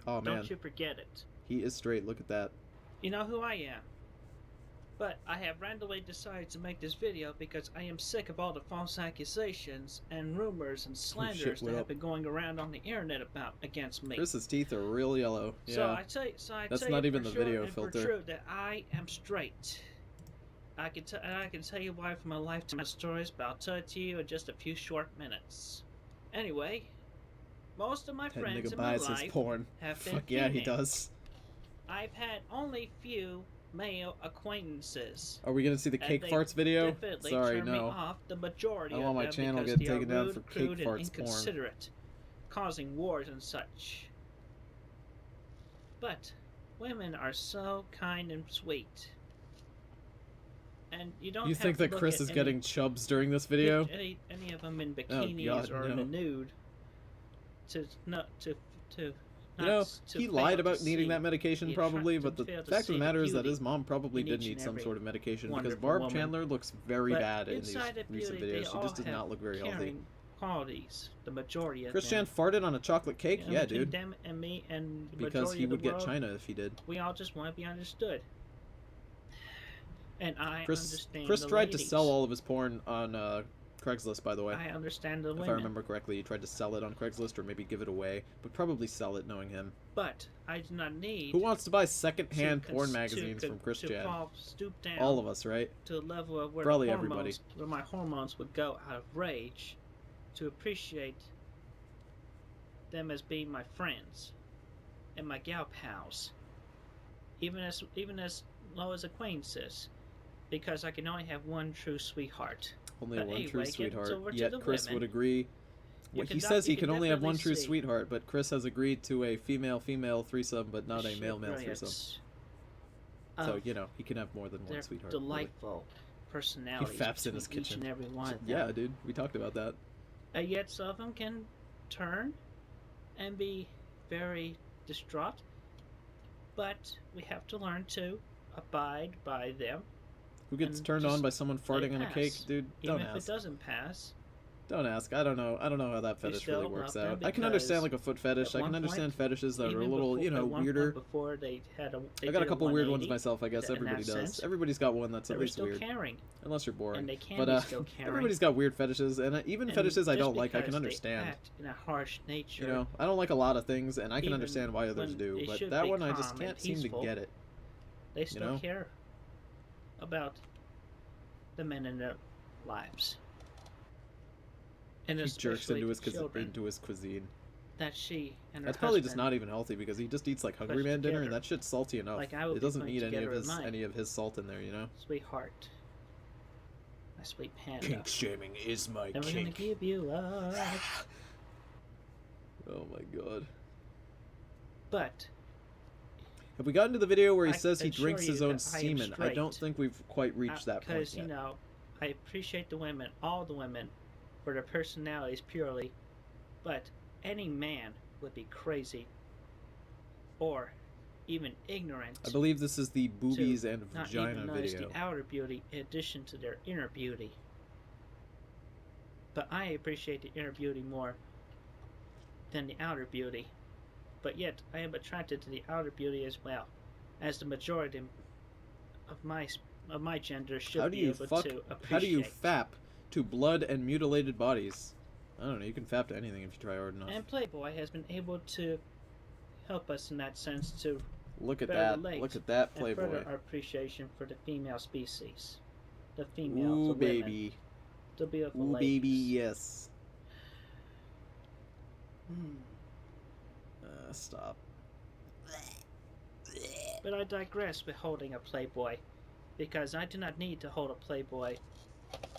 Oh man, Don't you forget it. he is straight. Look at that. You know who I am. But I have randomly decided to make this video because I am sick of all the false accusations and rumors and slanders what that have up? been going around on the internet against me. Chris's teeth are real yellow. Yeah. So I That's tell not you even for the sure video and filter. for true that I am straight. I can tell you why from my lifetime stories, but I'll tell it to you in just a few short minutes. Anyway, most of my That friends nigga in my buys his life porn. have been Fuck yeah, he female. does. I've had only few male acquaintances. Are we gonna see the And cake they farts video? definitely Sorry, turn me no. off the majority I of want my them channel because getting they are taken down rude, for cake crude, and farts porn. inconsiderate, causing wars and such. But women are so kind and sweet. And you don't You have think to that look Chris at is any getting chubs during this video? any of them in Oh, bikinis God, or in no. the nude to not to You know, to he fail lied to about needing see that medication the probably, attract- but the to fail to fact of see the the matter is that beauty his mom probably in did each need and some every sort of medication because wonderful Barb woman. Chandler looks very But bad in these inside that recent beauty, they videos. She all just does have not look very healthy. caring qualities. The majority of Chris them. Chan farted on a chocolate cake? And Yeah, between dude. them and me and the Because majority he of the would get world, China if he did. we all just want to be understood. And I Chris understand Chris the tried ladies. to sell all of his porn on Craigslist, by the way. I understand the If women. I remember correctly, he tried to sell it on Craigslist or maybe give it away, but probably sell it knowing him. But I do not need Who wants to buy second-hand to porn cons- magazines to, from Chris to Chan? fall, stoop down All of us, right? to the level of where Probably the everybody. hormones, where my hormones would go out of rage to appreciate them as being my friends and my gal pals, even as low as acquaintances, because I can only have one true sweetheart. Only But one anyway, true get sweetheart. over to Yet the Chris women. would agree. You Well, can he def- says you he can can only have definitely one true see sweetheart, but Chris has agreed to a female-female threesome, but not the a sheer male-male brilliance threesome. of So, you know, he can have more than one their sweetheart. really. delightful personalities faps in between his each kitchen. and every one of them. Yeah, dude, we talked about that. Yet some of them can turn and be very distraught, but we have to learn to abide by them. Who gets And turned just on by someone let it farting on a cake? pass. Dude, Even don't if ask. it doesn't pass, Don't ask. I don't know. I don't know how that We fetish still really works love them out. I can understand because like a foot fetish. at I one can understand point, fetishes that are a even little, before, you know, at one weirder. point before they had a, they I got a did couple weird ones 180, myself, I guess. in that Everybody does. sense, Everybody's got one that's they at were least still weird. caring, Unless you're boring. and they can But be still caring. everybody's got weird fetishes, and even And fetishes I just don't like, I can because they understand. act in a harsh nature, You know, I don't like a lot of things, and I can even understand why others when do. they But should that be one I just calm and can't seem to peaceful, get it. they still know? care about the men in their lives. And He jerks especially into the children into his cuisine. that she and her That's probably just husband, not even healthy because he just eats like Hungry pushed Man dinner, and together. that shit's salty enough. Like I would It be doesn't putting need together at night. any of his salt in there, you know. Sweetheart, my sweet panda. Kink shaming is my Never gonna kink. give you up. Oh my god. But Have we gotten to the video where he I says he assure drinks his you own that I am semen? I don't straight. think we've quite reached that point because yet. you know, I appreciate the women, all the women, for their personalities purely, but any man would be crazy or even ignorant I believe this is the boobies and not vagina even notice video. the outer beauty in addition to their inner beauty. But I appreciate the inner beauty more than the outer beauty. But yet I am attracted to the outer beauty as well, as the majority of my gender should How do be you able fuck? to appreciate. How do you fap to blood and mutilated bodies? I don't know. You can fap to anything if you try hard enough. And Playboy has been able to help us in that sense to Look at better that. relate Look at that and Playboy. further our appreciation for the female species, the females, Ooh, the women, baby. the beautiful Ooh, ladies. baby, yes. Hmm. Stop. But I digress with holding a Playboy, because I do not need to hold a Playboy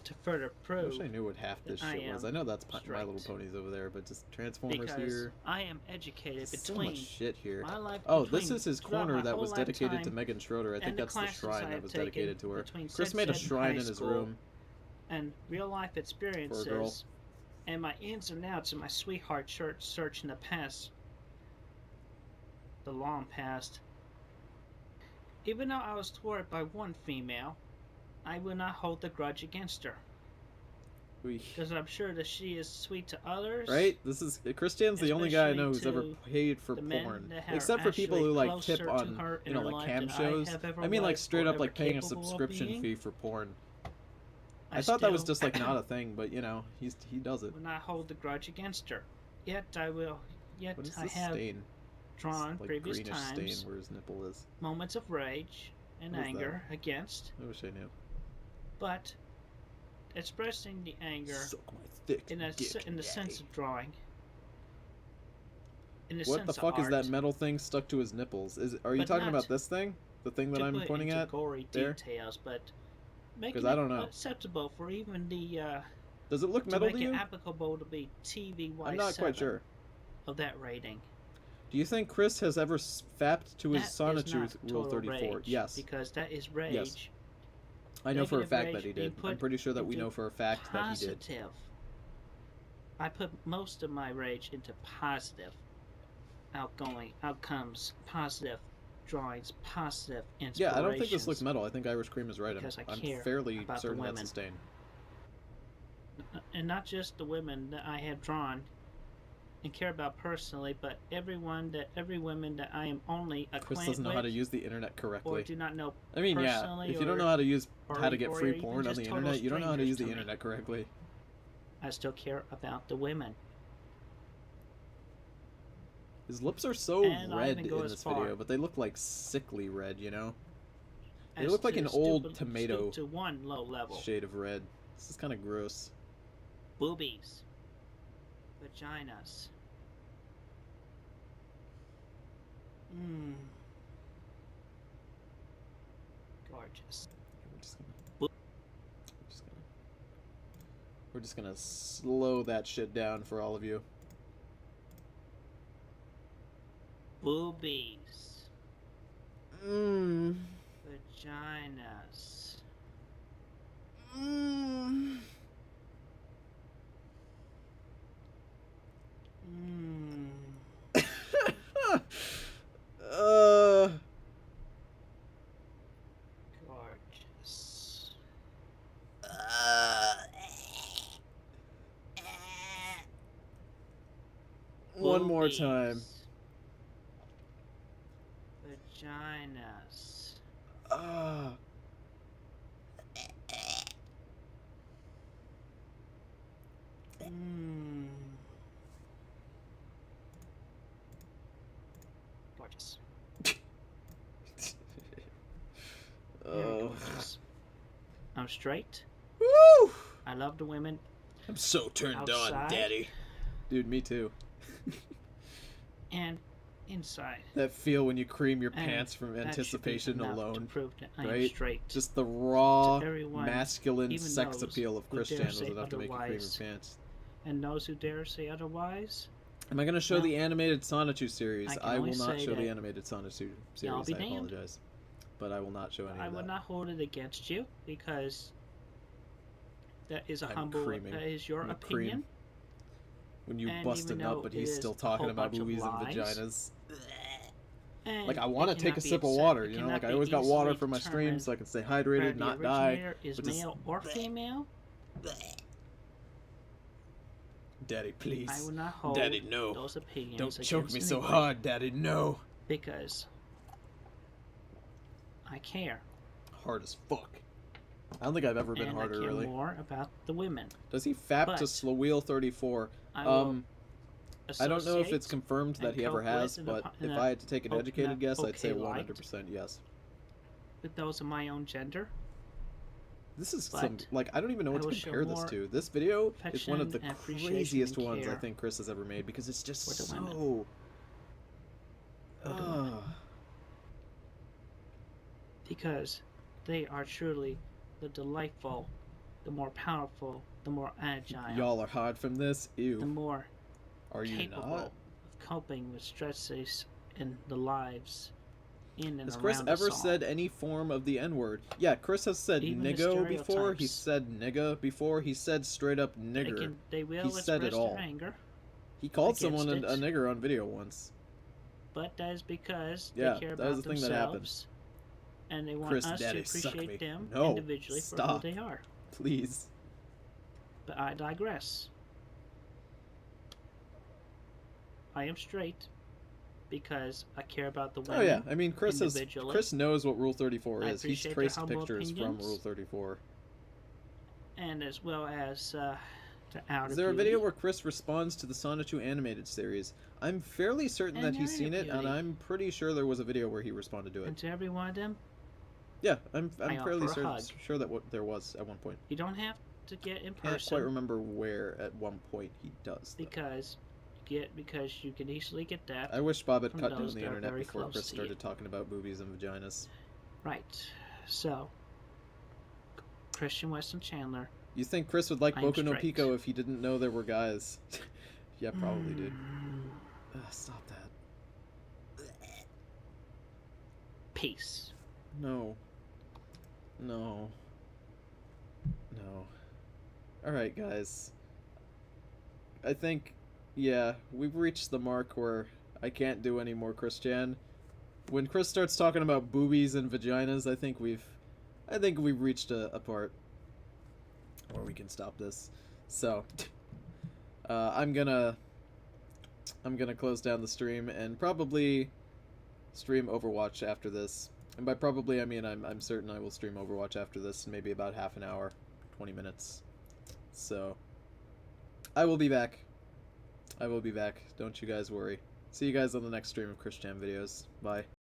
to further I prove wish I knew what half this I shit was. am I know that's My straight. Little Ponies over there, but just Transformers because here. I am educated So between much shit here. my life. Oh, this between- is his throughout corner my that whole was dedicated to lifetime Megan Schroeder. I think and the that's the classes I shrine that have was taken dedicated to her. between Chris Sense made a Ed shrine High in his School room. and real life experiences and my ins and outs of my sweetheart church search in the past, the long past. Even though I was thwarted by one female, I will not hold the grudge against her. Because I'm sure that she is sweet to others. Right? This is Christian's the only guy I know who's ever Especially paid for the men porn, that are except for people actually who like tip closer to on, her in you know, her like life cam than I shows. have ever I mean, like was straight or up like ever paying a capable of subscription being. fee for porn. I thought that was still just like not a thing, but you know, he does it. will not hold the grudge against her. Yet I will. Yet What is I this have stain? drawn It's like previous greenish times stain where his nipple is. moments of rage and What is anger against, I wish I knew. but expressing the anger Suck my thick in dick, the daddy. sense of drawing. In the What sense the of fuck is art, that metal thing stuck to his nipples? Are you but talking not about this thing? The thing that to I'm put pointing into at? gory there? details, but making 'Cause it I don't know. acceptable for even the Does it look to metal make to you? it applicable to be TV-wise I'm not quite sure. of that rating. Do you think Chris has ever fapped to his That is Sonotooth not Rule total 34? rage, Yes. because that is rage. Yes. I know for a Negative fact rage that he being did. put I'm pretty sure that we into know for a fact that he did. positive. I put most of my rage into positive outgoing outcomes, positive drawings, positive inspirations. Yeah, I don't think this looks metal. I think Irish Cream is right. Because I I'm care fairly about the certain that's women. a stain. And not just the women that I have drawn and care about personally, but every woman that I am only acquainted Chris doesn't know how to with use the internet or correctly. do not know I mean, yeah, personally, if you don't or- know how to or get free even porn on just the total internet, you don't know how to strangers use the to me. internet correctly. I still care about the women. His lips are so And I red even in go as this far video, but they look like sickly red, you know? They as look like to an old stoop tomato to one low level. shade of red. This is kind of gross. Boobies, vaginas. Mmm. Gorgeous. We're just gonna slow that shit down for all of you. Boobies, Mmm. vaginas. Mmm. Mmm. Gorgeous. One more time. Boobies, vaginas. Ah. Mmm. Gorgeous. Very Oh. gorgeous. I'm straight. Woo! I love the women. I'm so turned on, Outside. Daddy. Dude, me too. And inside. That feel when you cream your And pants from that should be anticipation enough to alone. prove that I am Right? straight. Just the raw, To everyone, masculine even sex those appeal of who dare Christian was say enough to make you cream your otherwise. pants. And those who dare say otherwise, Am I going to show Well, the animated Sonichu series? I can I will only not say show the that animated Sonichu y'all series. be I damned. apologize. But I will not show any I of would that. not hold it against you because that is a I'm humble. creaming. That is your I'm gonna cream. opinion. When you And busting even up, though but it he's is still a talking whole about bunch of boobies and lies, vaginas. And Like, I it want to take cannot a be sip of accept- water, it you know? Like, cannot I be always got water easily for my stream determined so I can stay whether hydrated, the not die. originator is but just- male or female. Daddy, please. I will not hold Daddy, no. those opinions. Don't choke me against so anybody hard, Daddy, no. because I care. Hard as fuck. I don't think I've ever been And harder, I care really. more about the women. Does he fap to But Slowwheel 34? I will I don't know if it's associate confirmed that and he ever cope with has, in but a- if in a I had to take an o- educated in a guess, I'd say okay light. 100% yes. with those of my own gender. This is But some, like, I don't even know what I to will show compare this more to. This video is one of the affection, appreciation, craziest and ones I care think Chris has ever made because it's just for the women. so... For the women. Ugh. Because they are truly the delightful, the more powerful, the more agile, Y'all are hard from this? the Ew. more Are you capable not? of coping with stresses in the lives in and Has around Chris ever us all. said any form of the N-word? Yeah, Chris has said Even the niggo before, he stereotypes. said nigga before, he said straight up nigger. They will He express said it all. their anger, He called against someone a it. nigger on video once. but that is because Yeah, they care that about is the thing that happened. themselves, and they want Chris, us Daddy, to suck me. appreciate them No, individually stop. for who they are. Please. But I digress. I am straight because I care about the women. Oh yeah, I mean Chris knows what Rule 34 is. He's appreciate traced their humble pictures from opinions. Rule 34. And as well as to Outer Is there a Beauty. video where Chris responds to the Sonic 2 animated series? I'm fairly certain that he's seen it, and I'm pretty sure there was a video where he responded to it. And to every one of them, Yeah, I'm fairly sure that there was at one point. you don't have to get in person. Can't quite remember where at one point he does. Though. Because you can easily get that. I wish Bob had cut down those the that are internet very before close Chris to started you. talking about boobies and vaginas. Right. So, Christian Weston Chandler. You think Chris would like I am Boku no straight. Pico if he didn't know there were guys? Yeah, probably, dude. Stop that. Peace. No. No. No. Alright, guys. I think, yeah, we've reached the mark where I can't do any more Christian. When Chris starts talking about boobies and vaginas, I think we've reached a part where we can stop this. So, I'm gonna close down the stream and probably stream Overwatch after this. And by probably, I mean I'm certain I will stream Overwatch after this in maybe about half an hour, 20 minutes. So, I will be back. I will be back. Don't you guys worry. See you guys on the next stream of Christian videos. Bye.